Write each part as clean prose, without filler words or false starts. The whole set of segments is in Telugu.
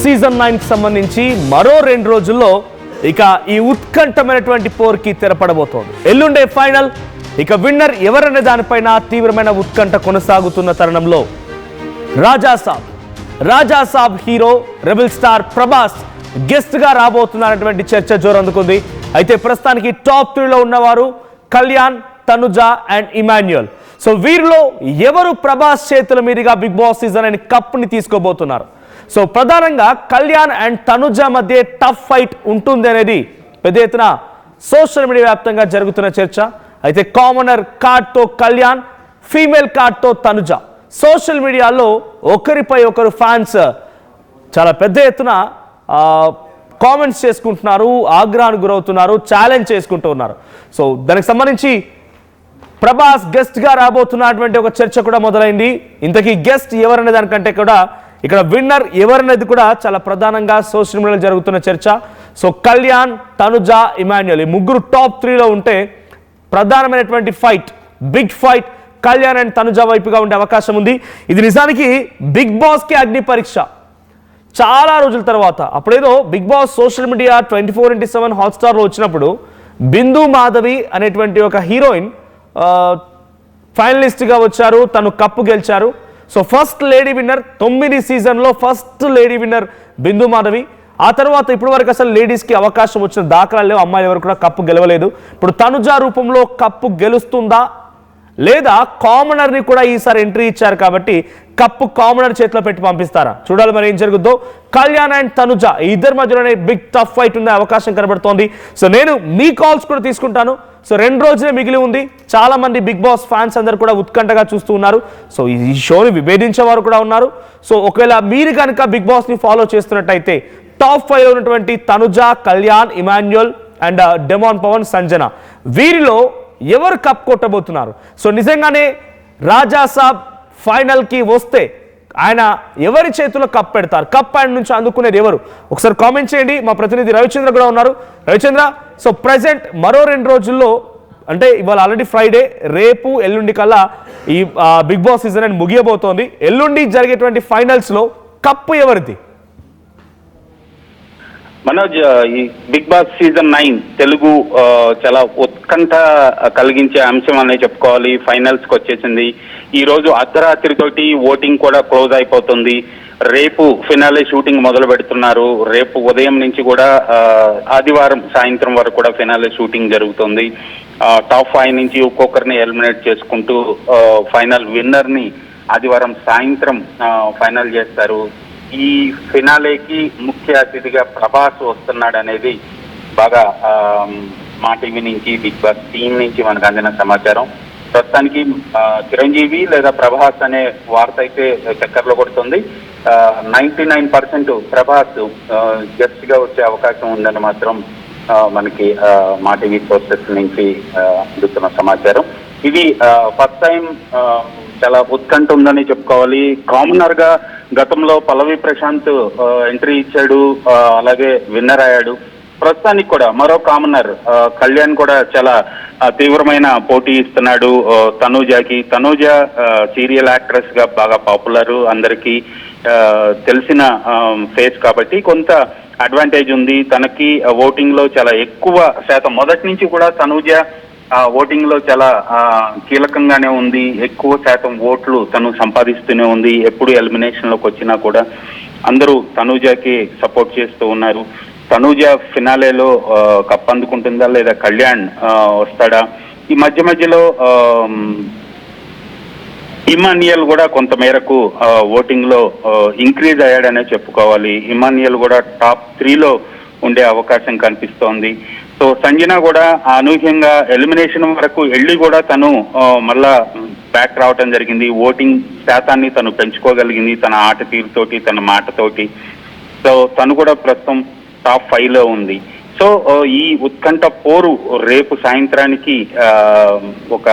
సీజన్ 9కి సంబంధించి మరో 2 రోజుల్లో ఇక ఈ ఉత్కంఠమైనటువంటి పోర్కి తెరపడబోతోంది. ఎల్లుండే ఫైనల్. ఇక విన్నర్ ఎవరనే దానిపైన తీవ్రమైన ఉత్కంఠ కొనసాగుతున్న తరుణంలో Rajasaab hero rebel star Prabhas guest గా రాబోతున్నారనేటువంటి చర్చ జోరందుకుంది. అయితే ప్రస్తుతానికి టాప్ 3లో ఉన్నవారు Kalyan, Tanuja and Emmanuel. So వీరిలో ఎవరు ప్రభాస్ చేతుల మీదుగా బిగ్ బాస్ సీజన్ 9 కప్ ని తీసుకోబోతున్నారు? సో ప్రధానంగా కళ్యాణ్ అండ్ తనుజ మధ్య టఫ్ ఫైట్ ఉంటుంది అనేది పెద్ద ఎత్తున సోషల్ మీడియా వ్యాప్తంగా జరుగుతున్న చర్చ. అయితే కామనర్ కార్డ్తో కళ్యాణ్, ఫీమేల్ కార్డ్తో తనుజ. సోషల్ మీడియాలో ఒకరిపై ఒకరు ఫ్యాన్స్ చాలా పెద్ద ఎత్తున కామెంట్స్ చేసుకుంటున్నారు, ఆగ్రహానికి గురవుతున్నారు, ఛాలెంజ్ చేసుకుంటూ ఉన్నారు. సో దానికి సంబంధించి ప్రభాస్ గెస్ట్ గా రాబోతున్నటువంటి ఒక చర్చ కూడా మొదలైంది. ఇంతకీ గెస్ట్ ఎవరనే దానికంటే కూడా ఇక్కడ విన్నర్ ఎవరనేది కూడా చాలా ప్రధానంగా సోషల్ మీడియాలో జరుగుతున్న చర్చ. సో కళ్యాణ్, తనుజ, ఇమాన్యుయల్ ఈ ముగ్గురు టాప్ 3లో ఉంటే ప్రధానమైనటువంటి fight, big fight Kalyan and Tanuja వైపుగా ఉండే అవకాశం ఉంది. ఇది నిజానికి బిగ్ బాస్కి అగ్ని పరీక్ష. చాలా రోజుల తర్వాత అప్పుడేదో బిగ్ బాస్ సోషల్ మీడియా 24/7 హాట్స్టార్లో వచ్చినప్పుడు బిందు మాధవి అనేటువంటి ఒక హీరోయిన్ ఫైనలిస్ట్గా వచ్చారు, తను కప్పు గెలిచారు. సో ఫస్ట్ లేడీ విన్నర్, 9 సీజన్లో ఫస్ట్ లేడీ విన్నర్ బిందు మాధవి. ఆ తర్వాత ఇప్పటి వరకు అసలు లేడీస్కి అవకాశం వచ్చిన దాఖలాలు లేవు, అమ్మాయిలు ఎవరు కూడా కప్పు గెలవలేదు. ఇప్పుడు తనుజ రూపంలో కప్పు గెలుస్తుందా లేదా కామనర్ని కూడా ఈసారి ఎంట్రీ ఇచ్చారు కాబట్టి కప్పు కామనర్ చేతిలో పెట్టి పంపిస్తారా? చూడాలి మరి ఏం జరుగుద్దో. కళ్యాణ్ అండ్ తనుజ ఇద్దరి మధ్యలోనే బిగ్ టఫ్ ఫైట్ ఉండే అవకాశం కనబడుతోంది. సో నేను మీ కాల్స్ కూడా తీసుకుంటాను. సో 2 రోజులే మిగిలి ఉంది. చాలా మంది బిగ్ బాస్ ఫ్యాన్స్ అందరు కూడా ఉత్కంఠగా చూస్తూ ఉన్నారు. సో ఈ షోని విభేదించే వారు కూడా ఉన్నారు. సో ఒకవేళ మీరు కనుక బిగ్ బాస్ని ఫాలో చేస్తున్నట్టయితే టాప్ 5లో ఉన్నటువంటి Tanuja, Kalyan, Emmanuel and demon Pawan, Sanjana వీరిలో ఎవరు కప్ కొట్టబోతున్నారు? సో నిజంగానే రాజాసాబ్ ఫైనల్కి వస్తే ఆయన ఎవరి చేతిలో కప్ పెడతారు? కప్ ఆయన నుంచి అందుకునేది ఎవరు? ఒకసారి కామెంట్ చేయండి. మా ప్రతినిధి రవిచంద్ర కూడా ఉన్నారు. రవిచంద్ర, సో ప్రెసెంట్ మరో 2 రోజుల్లో అంటే ఇవాళ ఆల్రెడీ ఫ్రైడే, రేపు ఎల్లుండి కల్లా ఈ బిగ్ బాస్ సీజన్ అని ముగియబోతోంది. ఎల్లుండి జరిగేటువంటి ఫైనల్స్లో కప్పు ఎవరిది? మనోజ్, ఈ బిగ్ బాస్ సీజన్ 9 తెలుగు చాలా ఉత్కంఠ కలిగించే అంశం అనే చెప్పుకోవాలి. ఫైనల్స్కి వచ్చేసింది. ఈ రోజు అర్ధరాత్రితోటి ఓటింగ్ కూడా క్లోజ్ అయిపోతుంది. రేపు ఫినాలే షూటింగ్ మొదలు పెడుతున్నారు. రేపు ఉదయం నుంచి కూడా ఆదివారం సాయంత్రం వరకు కూడా ఫినాలే షూటింగ్ జరుగుతుంది. టాప్ 5 నుంచి ఒక్కొక్కరిని ఎలిమినేట్ చేసుకుంటూ ఫైనల్ విన్నర్ని ఆదివారం సాయంత్రం ఫైనల్ చేస్తారు. ఈ ఫినాలేకి ముఖ్య అతిథిగా ప్రభాస్ వస్తున్నాడు అనేది బాగా మా టీవీ నుంచి, బిగ్ బాస్ టీం నుంచి మనకు అందిన సమాచారం. ప్రస్తుతానికి చిరంజీవి లేదా ప్రభాస్ అనే వార్త అయితే చక్కర్లో కొడుతుంది. 99% ప్రభాస్ గెస్ట్ గా వచ్చే అవకాశం ఉందని మాత్రం మనకి మా టీవీ సోర్సెస్ నుంచి అందుతున్న సమాచారం. ఇది ఫస్ట్ టైం చాలా ఉత్కంఠ ఉందని చెప్పుకోవాలి. కామనర్ గా గతంలో పల్లవి ప్రశాంత్ ఎంట్రీ ఇచ్చాడు, అలాగే విన్నర్ అయ్యాడు. ప్రస్తుతానికి కూడా మరో కామనర్ కళ్యాణ్ కూడా చాలా తీవ్రమైన పోటీ ఇస్తున్నాడు తనూజకి. తనూజ సీరియల్ యాక్ట్రెస్ గా బాగా పాపులర్, అందరికీ తెలిసిన ఫేస్ కాబట్టి కొంత అడ్వాంటేజ్ ఉంది తనకి. ఓటింగ్ లో చాలా ఎక్కువ శాతం మొదటి నుంచి కూడా తనూజ ఓటింగ్ లో చాలా కీలకంగానే ఉంది. ఎక్కువ శాతం ఓట్లు తను సంపాదిస్తూనే ఉంది. ఎప్పుడు ఎలిమినేషన్ లోకి వచ్చినా కూడా అందరూ తనూజకి సపోర్ట్ చేస్తూ ఉన్నారు. తనూజ ఫినాలేలో కప్ అందుకుంటుందా లేదా కళ్యాణ్ వస్తాడా? ఈ మధ్యలో ఇమాన్యుయల్ కూడా కొంత మేరకు ఓటింగ్ లో ఇంక్రీజ్ అయ్యాడనే చెప్పుకోవాలి. ఇమాన్యుయల్ కూడా టాప్ 3లో ఉండే అవకాశం కనిపిస్తోంది. సో సంజన కూడా అనూహ్యంగా ఎలిమినేషన్ వరకు వెళ్ళి కూడా తను మళ్ళా బ్యాక్ రావటం జరిగింది. ఓటింగ్ శాతాన్ని తను పెంచుకోగలిగింది తన ఆట తీరుతోటి, తన మాటతోటి. సో తను కూడా ప్రస్తుతం టాప్ 5లో ఉంది. సో ఈ ఉత్కంఠ పోరు రేపు సాయంత్రానికి ఒక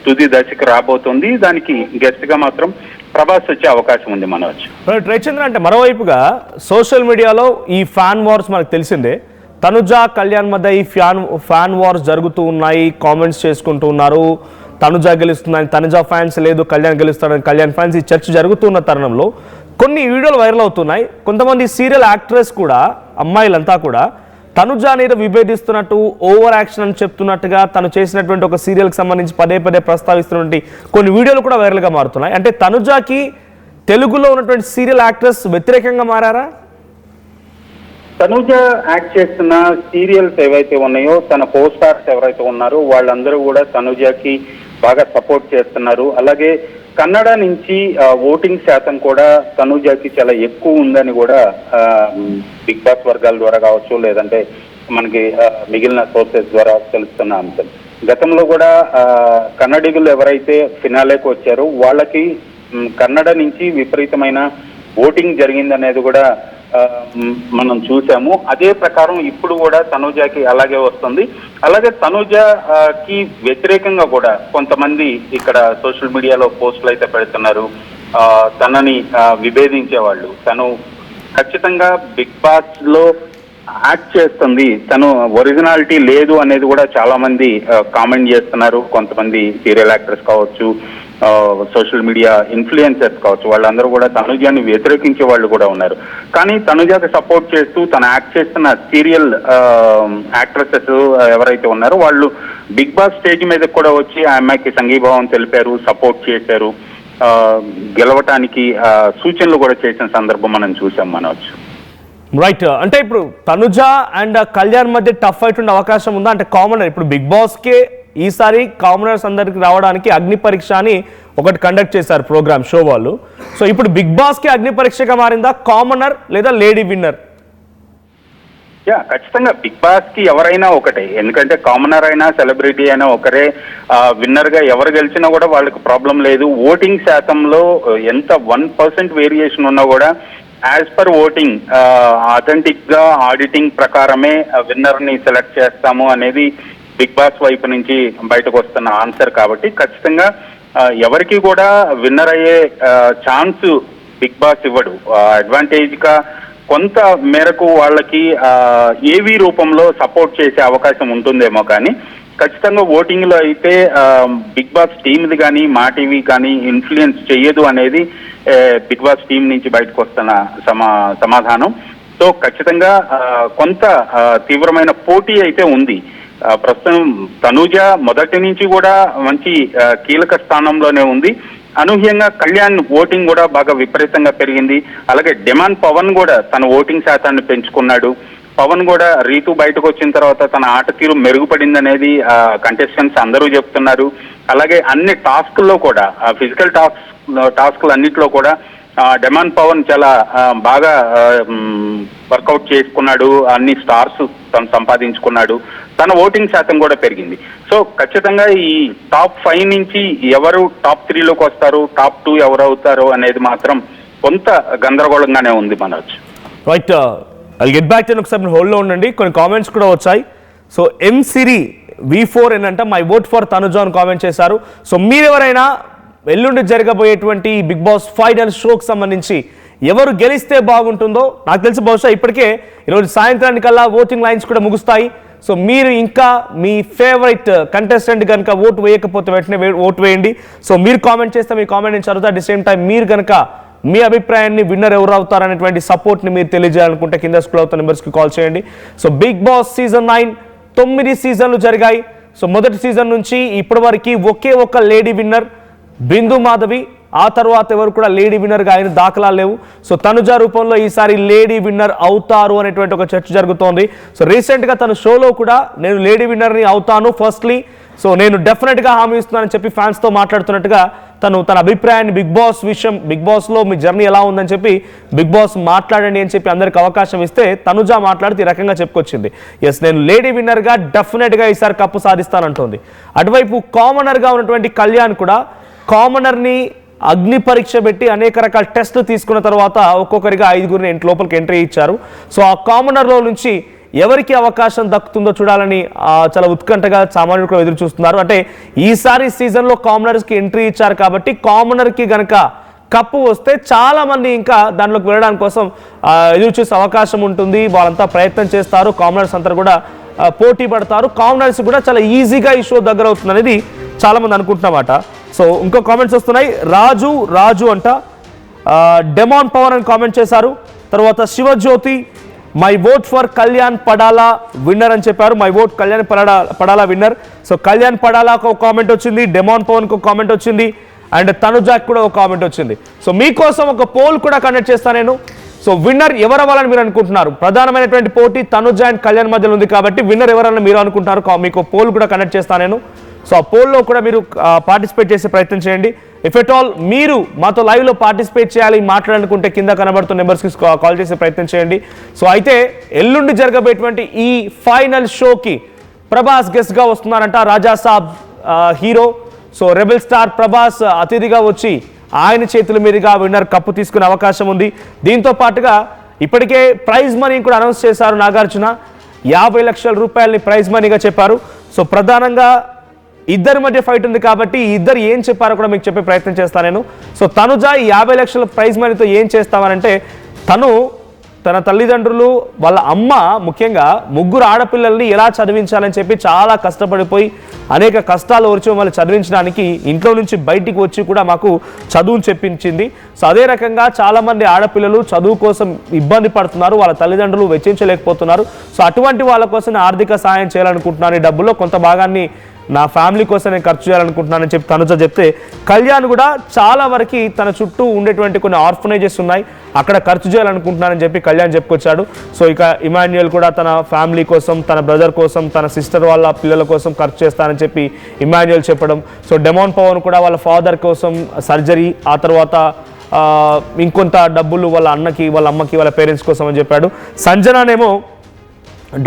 తుది దశకు రాబోతుంది. దానికి గెస్ట్ గా మాత్రం ప్రభాస్ వచ్చే అవకాశం ఉంది మనోజ్. రవిచంద్ర, అంటే మరోవైపుగా సోషల్ మీడియాలో ఈ ఫ్యాన్ వార్స్ మనకు తెలిసిందే. తనుజ, కళ్యాణ్ మధ్య ఈ ఫ్యాన్ వార్స్ జరుగుతూ ఉన్నాయి, కామెంట్స్ చేసుకుంటూ ఉన్నారు. తనుజ గెలుస్తుందని తనుజ ఫ్యాన్స్, లేదు కళ్యాణ్ గెలుస్తాడని కళ్యాణ్ ఫ్యాన్స్, ఈ చర్చ జరుగుతున్న తరుణంలో కొన్ని వీడియోలు వైరల్ అవుతున్నాయి. కొంతమంది సీరియల్ యాక్ట్రెస్ కూడా, అమ్మాయిలంతా కూడా తనుజ అనేది విభేదిస్తున్నట్టు, ఓవర్ యాక్షన్ అని చెప్తున్నట్టుగా, తను చేసినటువంటి ఒక సీరియల్కి సంబంధించి పదే పదే ప్రస్తావిస్తున్నటువంటి కొన్ని వీడియోలు కూడా వైరల్గా మారుతున్నాయి. అంటే తనుజకి తెలుగులో ఉన్నటువంటి సీరియల్ యాక్ట్రెస్ వ్యతిరేకంగా మారారా? తనుజ యాక్ట్ చేస్తున్న సీరియల్స్ ఏవైతే ఉన్నాయో, తన కో స్టార్స్ ఎవరైతే ఉన్నారో వాళ్ళందరూ కూడా తనుజకి బాగా సపోర్ట్ చేస్తున్నారు. అలాగే కన్నడ నుంచి ఓటింగ్ శాతం కూడా తనుజకి చాలా ఎక్కువ ఉందని కూడా బిగ్ బాస్ వర్గాల ద్వారా కావచ్చు, లేదంటే మనకి మిగిలిన సోర్సెస్ ద్వారా తెలుస్తున్న అంశం. గతంలో కూడా కన్నడిగులు ఎవరైతే ఫినాలేకి వచ్చారో వాళ్ళకి కన్నడ నుంచి విపరీతమైన ఓటింగ్ జరిగిందనేది కూడా మనం చూసాము. అదే ప్రకారం ఇప్పుడు కూడా తనుజకి అలాగే వస్తుంది. అలాగే తనుజకి వ్యతిరేకంగా కూడా కొంతమంది ఇక్కడ సోషల్ మీడియాలో పోస్టులు అయితే పెడుతున్నారు, తనని విభేదించే వాళ్ళు. తను ఖచ్చితంగా బిగ్ బాస్ లో యాక్ట్ చేస్తుంది, తను ఒరిజినాలిటీ లేదు అనేది కూడా చాలా మంది కామెంట్ చేస్తున్నారు. కొంతమంది సీరియల్ యాక్టర్స్ కావచ్చు, సోషల్ మీడియా ఇన్ఫ్లుయెన్సర్స్ కావచ్చు, వాళ్ళందరూ కూడా తనుజాని వ్యతిరేకించే వాళ్ళు కూడా ఉన్నారు. కానీ తనుజాకి సపోర్ట్ చేస్తూ తను యాక్ట్ చేస్తున్న సీరియల్ యాక్ట్రెసెస్ ఎవరైతే ఉన్నారో వాళ్ళు బిగ్ బాస్ స్టేజ్ మీద కూడా వచ్చి ఆ అమ్మాయికి సంఘీభావం తెలిపారు, సపోర్ట్ చేశారు, గెలవటానికి సూచనలు కూడా చేసిన సందర్భం మనం చూసాం. మనోజ్, రైట్. అంటే ఇప్పుడు తనుజ అండ్ కళ్యాణ్ మధ్య టఫ్ ఫైట్ ఉండే అవకాశం ఉందా? అంటే కామనర్ ఇప్పుడు బిగ్ బాస్కే ఈసారి కామనర్స్ అందరికి రావడానికి అగ్ని పరీక్ష అని ఒకటి కండక్ట్ చేశారు ప్రోగ్రామ్ షో వాళ్ళు. సో ఇప్పుడు బిగ్ బాస్కి అగ్ని పరీక్షగా మారిందా కామనర్ లేదా లేడీ విన్నర్? ఖచ్చితంగా బిగ్ బాస్ కి ఎవరైనా ఒకటే, ఎందుకంటే కామనర్ అయినా సెలబ్రిటీ అయినా ఒకరే. విన్నర్ గా ఎవరు గెలిచినా కూడా వాళ్ళకి ప్రాబ్లం లేదు. ఓటింగ్ శాతంలో ఎంత 1% వేరియేషన్ ఉన్నా కూడా యాజ్ పర్ ఓటింగ్ అథెంటిక్ గా ఆడిటింగ్ ప్రకారమే విన్నర్ ని సెలెక్ట్ చేస్తాము అనేది బిగ్ బాస్ వైపు నుంచి బయటకు వస్తున్న ఆన్సర్. కాబట్టి ఖచ్చితంగా ఎవరికి కూడా విన్నర్ అయ్యే ఛాన్స్ బిగ్ బాస్ ఇవ్వడు. అడ్వాంటేజ్ గా కొంత మేరకు వాళ్ళకి ఏవీ రూపంలో సపోర్ట్ చేసే అవకాశం ఉంటుందేమో, కానీ ఖచ్చితంగా ఓటింగ్ లో అయితే బిగ్ బాస్ టీమ్ది కానీ మా టీవీ కానీ ఇన్ఫ్లుయెన్స్ చెయ్యదు అనేది బిగ్ బాస్ టీం నుంచి బయటకు వస్తున్న సమాధానం. సో ఖచ్చితంగా కొంత తీవ్రమైన పోటీ అయితే ఉంది. ప్రస్తుతం తనూజ మొదటి నుంచి కూడా మంచి కీలక స్థానంలోనే ఉంది. అనూహ్యంగా కళ్యాణ్ ఓటింగ్ కూడా బాగా విపరీతంగా పెరిగింది. అలాగే డిమాండ్ పవన్ కూడా తన ఓటింగ్ శాతాన్ని పెంచుకున్నాడు. పవన్ కూడా రీతు బయటకు వచ్చిన తర్వాత తన ఆట తీరు మెరుగుపడింది అనేది కంటెస్టెంట్స్ అందరూ చెప్తున్నారు. అలాగే అన్ని టాస్క్ల్లో కూడా ఫిజికల్ టాస్క్లు అన్నిట్లో కూడా డిమాండ్ పవన్ చాలా బాగా వర్కౌట్ చేసుకున్నాడు. అన్ని స్టార్స్ తను సంపాదించుకున్నాడు. తన ఓటింగ్ శాతం కూడా పెరిగింది. సో ఖచ్చితంగా ఈ టాప్ 5 నుంచి ఎవరు టాప్ 3లోకి వస్తారు, టాప్ 2 ఎవరు అవుతారు అనేది మాత్రం కొంత గందరగోళంగానే ఉంది. Manoj, right. I'll get back to ఒకసారి హోల్డ్లో ఉండండి. కొన్ని కామెంట్స్ కూడా వచ్చాయి. సో ఎం సిరి V4 ఏంటంటే మై ఓట్ ఫర్ తనుజ అని కామెంట్ చేశారు. సో మీరెవరైనా ఎల్లుండి జరగబోయేటువంటి బిగ్ బాస్ ఫైనల్ షోకి సంబంధించి ఎవరు గెలిస్తే బాగుంటుందో, నాకు తెలిసి బహుశా ఇప్పటికే ఈరోజు సాయంత్రానికల్లా ఓటింగ్ లైన్స్ కూడా ముగుస్తాయి. సో మీరు ఇంకా మీ ఫేవరెట్ కంటెస్టెంట్ కనుక ఓటు వేయకపోతే వెంటనే ఓటు వేయండి. సో మీరు కామెంట్ చేస్తే మీ కామెంట్ నేను చదువుతా. అట్ ది సేమ్ టైం మీరు కనుక మీ అభిప్రాయాన్ని విన్నర్ ఎవరు అవుతారనేటువంటి సపోర్ట్ని మీరు తెలియజేయాలనుకుంటే కింద స్క్రోల్ అవుతున్న నెంబర్స్కి కాల్ చేయండి. సో బిగ్ బాస్ సీజన్ 9 9 సీజన్లు జరిగాయి. సో మొదటి సీజన్ నుంచి ఇప్పటి వరకు ఒకే ఒక్క లేడీ విన్నర్ బిందు మాధవి. ఆ తర్వాత ఎవరు కూడా లేడీ విన్నర్గా ఆయన దాఖలాలు లేవు. సో తనుజ రూపంలో ఈసారి లేడీ విన్నర్ అవుతారు అనేటువంటి ఒక చర్చ జరుగుతోంది. సో రీసెంట్గా తన షోలో కూడా నేను లేడీ విన్నర్ని అవుతాను ఫస్ట్లీ, సో నేను డెఫినెట్గా హామీ ఇస్తున్నానని చెప్పి ఫ్యాన్స్తో మాట్లాడుతున్నట్టుగా తన అభిప్రాయాన్ని బిగ్ బాస్లో మీ జర్నీ ఎలా ఉందని చెప్పి బిగ్ బాస్ మాట్లాడండి అని చెప్పి అందరికి అవకాశం ఇస్తే తనుజ మాట్లాడితే ఈ రకంగా చెప్పుకొచ్చింది. ఎస్, నేను లేడీ విన్నర్గా డెఫినెట్గా ఈసారి కప్పు సాధిస్తానంటోంది. అటువైపు కామనర్గా ఉన్నటువంటి కళ్యాణ్ కూడా కామనర్ని అగ్ని పరీక్ష పెట్టి అనేక రకాల టెస్టులు తీసుకున్న తర్వాత ఒక్కొక్కరిగా 5గురిని లోపలికి ఎంట్రీ ఇచ్చారు. సో ఆ కామనర్లో నుంచి ఎవరికి అవకాశం దక్కుతుందో చూడాలని చాలా ఉత్కంఠగా సామాన్యులు కూడా ఎదురు చూస్తున్నారు. అంటే ఈసారి సీజన్లో కామనర్స్కి ఎంట్రీ ఇచ్చారు కాబట్టి కామనర్కి గనక కప్పు వస్తే చాలా మంది ఇంకా దాంట్లోకి వెళ్ళడానికి కోసం ఎదురు చూసే అవకాశం ఉంటుంది. వాళ్ళంతా ప్రయత్నం చేస్తారు. కామనర్స్ అంతా కూడా పోటీ పడతారు. కామనర్స్ కూడా చాలా ఈజీగా ఈ షో దగ్గర అవుతుంది అనేది చాలా మంది అనుకుంటున్నమాట. సో ఇంకో కామెంట్స్ వస్తున్నాయి. రాజు అంట డెమాన్ పవన్ అని కామెంట్ చేశారు. తర్వాత Shivajyothi my vote for Kalyan Padala winner అని చెప్పారు. My vote Kalyan Padala winner. So Kalyan పడాలాకు ఒక కామెంట్ వచ్చింది, డెమాన్ పవన్కి ఒక కామెంట్ వచ్చింది, అండ్ తనుజాకి కూడా ఒక కామెంట్ వచ్చింది. సో మీకోసం ఒక పోల్ కూడా కండక్ట్ చేస్తాను నేను. సో విన్నర్ ఎవరు అవ్వాలని మీరు అనుకుంటున్నారు? ప్రధానమైనటువంటి పోటీ తనుజ అండ్ కళ్యాణ్ మధ్యలో ఉంది కాబట్టి విన్నర్ ఎవరన్నా మీరు అనుకుంటున్నారు? మీకు పోల్ కూడా కండక్ట్ చేస్తాను నేను. సో ఆ పోల్లో కూడా మీరు పార్టిసిపేట్ చేసే ప్రయత్నం చేయండి. ఇఫ్ ఎట్ ఆల్ మీరు మాతో లైవ్లో పార్టిసిపేట్ చేయాలి, మాట్లాడాలనుకుంటే కింద కనబడుతున్న నెంబర్స్కి కాల్ చేసే ప్రయత్నం చేయండి. సో అయితే ఎల్లుండి జరగబోయేటువంటి ఈ ఫైనల్ షోకి ప్రభాస్ గెస్ట్గా వస్తున్నారంట. Raja Saab hero, so rebel star Prabhas అతిథిగా వచ్చి ఆయన చేతుల మీదుగా విన్నర్ కప్పు తీసుకునే అవకాశం ఉంది. దీంతో పాటుగా ఇప్పటికే ప్రైజ్ మనీ కూడా అనౌన్స్ చేశారు నాగార్జున. 50 లక్షల రూపాయలని ప్రైజ్ మనీగా చెప్పారు. సో ప్రధానంగా ఇద్దరి మధ్య ఫైట్ ఉంది కాబట్టి ఇద్దరు ఏం చెప్పారో కూడా మీకు చెప్పే ప్రయత్నం చేస్తాను నేను. సో తనుజ ఈ 50 లక్షల ప్రైజ్ మనీతో ఏం చేస్తామనంటే, తన తల్లిదండ్రులు వాళ్ళ అమ్మ ముఖ్యంగా ముగ్గురు ఆడపిల్లల్ని ఎలా చదివించాలని చెప్పి చాలా కష్టపడిపోయి అనేక కష్టాలు వచ్చి వాళ్ళు చదివించడానికి ఇంట్లో నుంచి బయటికి వచ్చి కూడా మాకు చదువును చెప్పించింది. సో అదే రకంగా చాలామంది ఆడపిల్లలు చదువు కోసం ఇబ్బంది పడుతున్నారు, వాళ్ళ తల్లిదండ్రులు వెచ్చించలేకపోతున్నారు. సో అటువంటి వాళ్ళ కోసం ఆర్థిక సహాయం చేయాలనుకుంటున్నాను. ఈ డబ్బుల్లో కొంత భాగాన్ని నా ఫ్యామిలీ కోసం నేను ఖర్చు చేయాలనుకుంటున్నానని చెప్పి తనుజ చెప్తే, కళ్యాణ్ కూడా చాలా వరకు తన చుట్టూ ఉండేటువంటి కొన్ని ఆర్ఫనైజెస్ ఉన్నాయి, అక్కడ ఖర్చు చేయాలనుకుంటున్నానని చెప్పి కళ్యాణ్ చెప్పుకొచ్చాడు. సో ఇక ఇమాన్యుయల్ కూడా తన ఫ్యామిలీ కోసం, తన బ్రదర్ కోసం, తన సిస్టర్ వాళ్ళ పిల్లల కోసం ఖర్చు చేస్తానని చెప్పి ఇమాన్యుయల్ చెప్పడం. సో డెమాన్ పవన్ కూడా వాళ్ళ ఫాదర్ కోసం సర్జరీ, ఆ తర్వాత ఇంకొంత డబ్బులు వాళ్ళ అన్నకి, వాళ్ళ అమ్మకి, వాళ్ళ పేరెంట్స్ కోసం అని చెప్పాడు. సంజనానేమో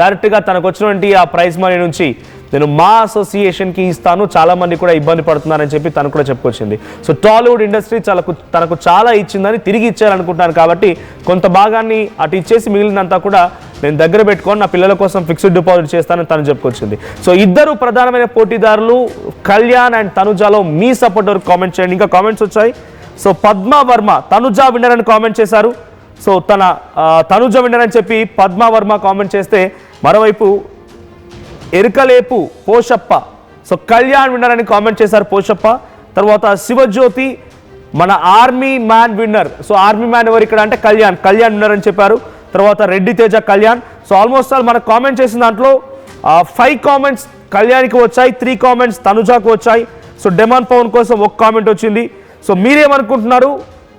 డైరెక్ట్గా తనకు వచ్చినటువంటి ఆ ప్రైజ్ మనీ నుంచి నేను మా అసోసియేషన్కి ఇస్తాను, చాలామంది కూడా ఇబ్బంది పడుతున్నారని చెప్పి తను కూడా చెప్పుకొచ్చింది. సో టాలీవుడ్ ఇండస్ట్రీ తనకు చాలా ఇచ్చిందని తిరిగి ఇచ్చేయాలనుకుంటున్నాను కాబట్టి కొంత భాగాన్ని అటు ఇచ్చేసి మిగిలినంతా కూడా నేను దగ్గర పెట్టుకొని నా పిల్లల కోసం ఫిక్స్డ్ డిపాజిట్ చేస్తానని తను చెప్పుకొచ్చింది. సో ఇద్దరు ప్రధానమైన పోటీదారులు కళ్యాణ్ అండ్ తనుజాలో మీ సపోర్ట్ వరకు కామెంట్ చేయండి. ఇంకా కామెంట్స్ వచ్చాయి. సో పద్మా వర్మ తనుజ విన్నర్ అని కామెంట్ చేశారు. సో తనుజ విన్నర్ అని చెప్పి పద్మా వర్మ కామెంట్ చేస్తే, మరోవైపు ఎరుకలేపు పోషప్ప సో కళ్యాణ్ విన్నర్ అని కామెంట్ చేశారు పోషప్ప. తర్వాత శివజ్యోతి మన army man winner. So army man ఎవరు ఇక్కడ అంటే కళ్యాణ్ విన్నర్ అని చెప్పారు. తర్వాత Reddy Teja Kalyan. So almost all మనకు కామెంట్ చేసిన దాంట్లో 5 కామెంట్స్ కళ్యాణ్కి వచ్చాయి, 3 కామెంట్స్ తనుజాకు వచ్చాయి. సో డెమాన్ పవన్ కోసం ఒక కామెంట్ వచ్చింది. సో మీరేమనుకుంటున్నారు?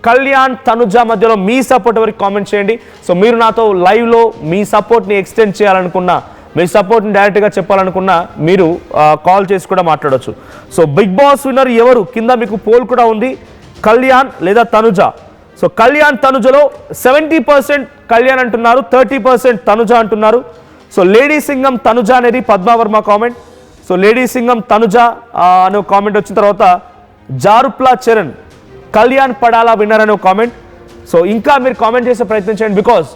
కళ్యాణ్ తనుజ మధ్యలో మీ సపోర్ట్ ఎవరికి కామెంట్ చేయండి. సో మీరు నాతో లైవ్లో మీ సపోర్ట్ని ఎక్స్టెండ్ చేయాలనుకున్నా, మీ సపోర్ట్ని డైరెక్ట్గా చెప్పాలనుకున్నా మీరు కాల్ చేసి కూడా మాట్లాడవచ్చు. సో బిగ్ బాస్ విన్నర్ ఎవరు కింద మీకు పోల్ కూడా ఉంది, కళ్యాణ్ లేదా తనుజ. సో కళ్యాణ్ తనుజలో 70% కళ్యాణ్ అంటున్నారు, 30% తనుజ అంటున్నారు. సో లేడీ సింగం తనుజ అనేది Padmavarma comment. So lady Singam Tanuja అనే కామెంట్ వచ్చిన తర్వాత జారుప్లా చరణ్ కళ్యాణ్ పడాలా విన్నర్ అనే కామెంట్. సో ఇంకా మీరు కామెంట్ చేసే ప్రయత్నం చేయండి, బికాస్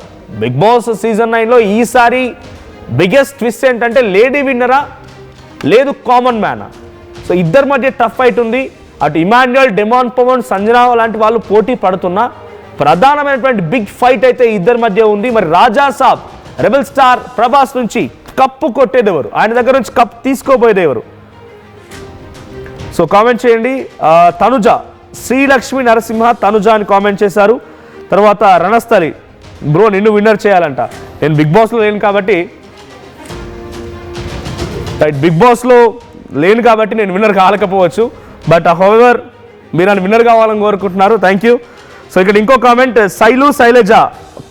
బిగ్ బాస్ సీజన్ 9లో ఈసారి బిగ్గెస్ట్ ట్విస్ట్ ఏంటంటే లేడీ విన్నరా లేదు కామన్ మ్యానా. సో ఇద్దరి మధ్య టఫ్ ఫైట్ ఉంది. అటు ఇమాన్యుయల్, డెమాన్ పవన్, సంజనా లాంటి వాళ్ళు పోటీ పడుతున్నా ప్రధానమైనటువంటి బిగ్ ఫైట్ అయితే ఇద్దరి మధ్య ఉంది. మరి రాజా సాబ్ రెబెల్ స్టార్ ప్రభాస్ నుంచి కప్పు కొట్టేది ఎవరు, ఆయన దగ్గర నుంచి కప్ తీసుకోబోయేది ఎవరు? సో కామెంట్ చేయండి. తనుజ శ్రీలక్ష్మి నరసింహ తనుజ అని కామెంట్ చేశారు. తర్వాత రణస్థలి బ్రో నిన్ను విన్నర్ చేయాలంట. నేను బిగ్ బాస్లో లేను కాబట్టి నేను విన్నర్ కాలేకపోవచ్చు. బట్ హౌవెవర్ మీరు నన్ను విన్నర్ కావాలని కోరుకుంటున్నారు. Thank you. సో ఇక్కడ ఇంకో కామెంట్ శైలజ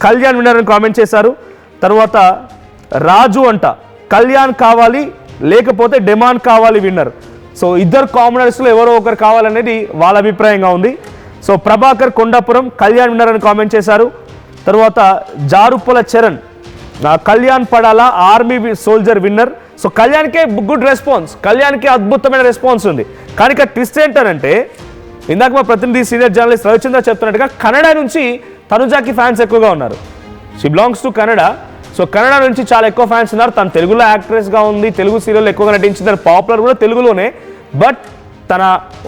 కళ్యాణ్ విన్నర్ అని కామెంట్ చేశారు. తర్వాత రాజు అంట కళ్యాణ్ కావాలి లేకపోతే డెమాన్ కావాలి విన్నర్. సో ఇద్దరు కామనర్స్లో ఎవరో ఒకరు కావాలనేది వాళ్ళ అభిప్రాయంగా ఉంది. సో ప్రభాకర్ కొండాపురం కళ్యాణ్ విన్నర్ అని కామెంట్ చేశారు. తర్వాత Jaruppala Charan Kalyan Padala army soldier winner. So కళ్యాణ్కే గుడ్ రెస్పాన్స్, కళ్యాణ్కి అద్భుతమైన రెస్పాన్స్ ఉంది. కానీ ఇక్కడ ట్విస్ట్ ఏంటంటే, ఇందాక మా ప్రతినిధి సీనియర్ జర్నలిస్ట్ రవిచంద్ర చెప్తున్నట్టుగా కన్నడ నుంచి తనుజాకి ఫ్యాన్స్ ఎక్కువగా ఉన్నారు. She belongs to Kannada. So Kannada నుంచి చాలా ఎక్కువ ఫ్యాన్స్ ఉన్నారు. తను తెలుగులో యాక్ట్రెస్గా ఉంది, తెలుగు సీరియల్ ఎక్కువగా నటించింది, తను పాపులర్ కూడా తెలుగులోనే. బట్ తన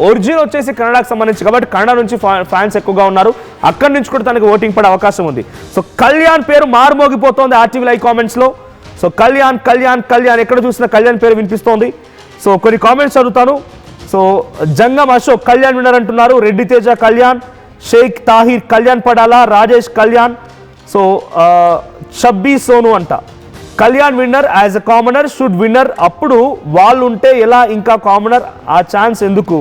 ఒరిజిన్ వచ్చేసి కన్నడకు సంబంధించి కాబట్టి కన్నడ నుంచి ఫ్యాన్స్ ఎక్కువగా ఉన్నారు. అక్కడి నుంచి కూడా తనకు ఓటింగ్ పడే అవకాశం ఉంది. సో కళ్యాణ్ పేరు మారుమోగిపోతోంది ఆర్టీవీ లైవ్ కామెంట్స్లో. సో కళ్యాణ్ కళ్యాణ్ కళ్యాణ్ ఎక్కడ చూసినా కళ్యాణ్ పేరు వినిపిస్తోంది. సో కొన్ని కామెంట్స్ చదువుతాను. సో జంగం అశోక్ కళ్యాణ్ విన్నర్ అంటున్నారు. రెడ్డి తేజ కళ్యాణ్. షేక్ తాహిర్, కళ్యాణ్ పడాలా, రాజేష్ కళ్యాణ్, సో షబ్బీ సోను అంట. Kalyan winner as a commoner should winner. అప్పుడు వాళ్ళు ఉంటే ఎలా ఇంకా కామనర్, ఆ ఛాన్స్ ఎందుకు?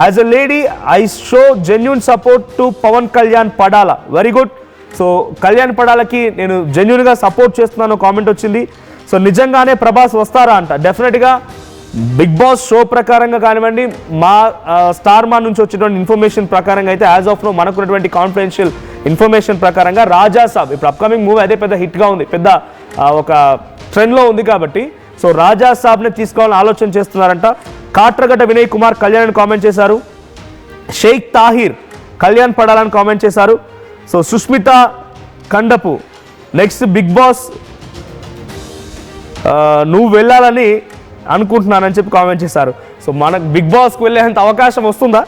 As a lady I show genuine support to Pavan Kalyan Padala. Very good. So Kalyan పడాలకి నేను జెన్యున్గా సపోర్ట్ చేస్తున్నాను కామెంట్ వచ్చింది. సో నిజంగానే ప్రభాస్ వస్తారా అంట. డెఫినెట్గా బిగ్ బాస్ షో ప్రకారంగా కానివ్వండి, మా స్టార్ మా నుంచి వచ్చినటువంటి ఇన్ఫర్మేషన్ ప్రకారంగా అయితే యాజ్ ఆఫ్ నో మనకున్నటువంటి కాన్ఫిడెన్షియల్ ఇన్ఫర్మేషన్ ప్రకారంగా రాజా సాబ్ ఇప్పుడు అప్కమింగ్ మూవీ అదే పెద్ద హిట్గా ఉంది, పెద్ద ఒక ట్రెండ్లో ఉంది కాబట్టి సో రాజా సాబ్ని తీసుకోవాలని ఆలోచన చేస్తున్నారంట. కాట్రగడ్డ వినయ్ కుమార్ కళ్యాణ్ కామెంట్ చేశారు. షేక్ తాహిర్ కళ్యాణ్ పడాలని కామెంట్ చేశారు. So Sushmita Kandapu next Bigg Boss నువ్వు వెళ్ళాలని అనుకుంటున్నానని చెప్పి కామెంట్ చేశారు. సో మనకు బిగ్ బాస్కి వెళ్ళేంత అవకాశం వస్తుందా?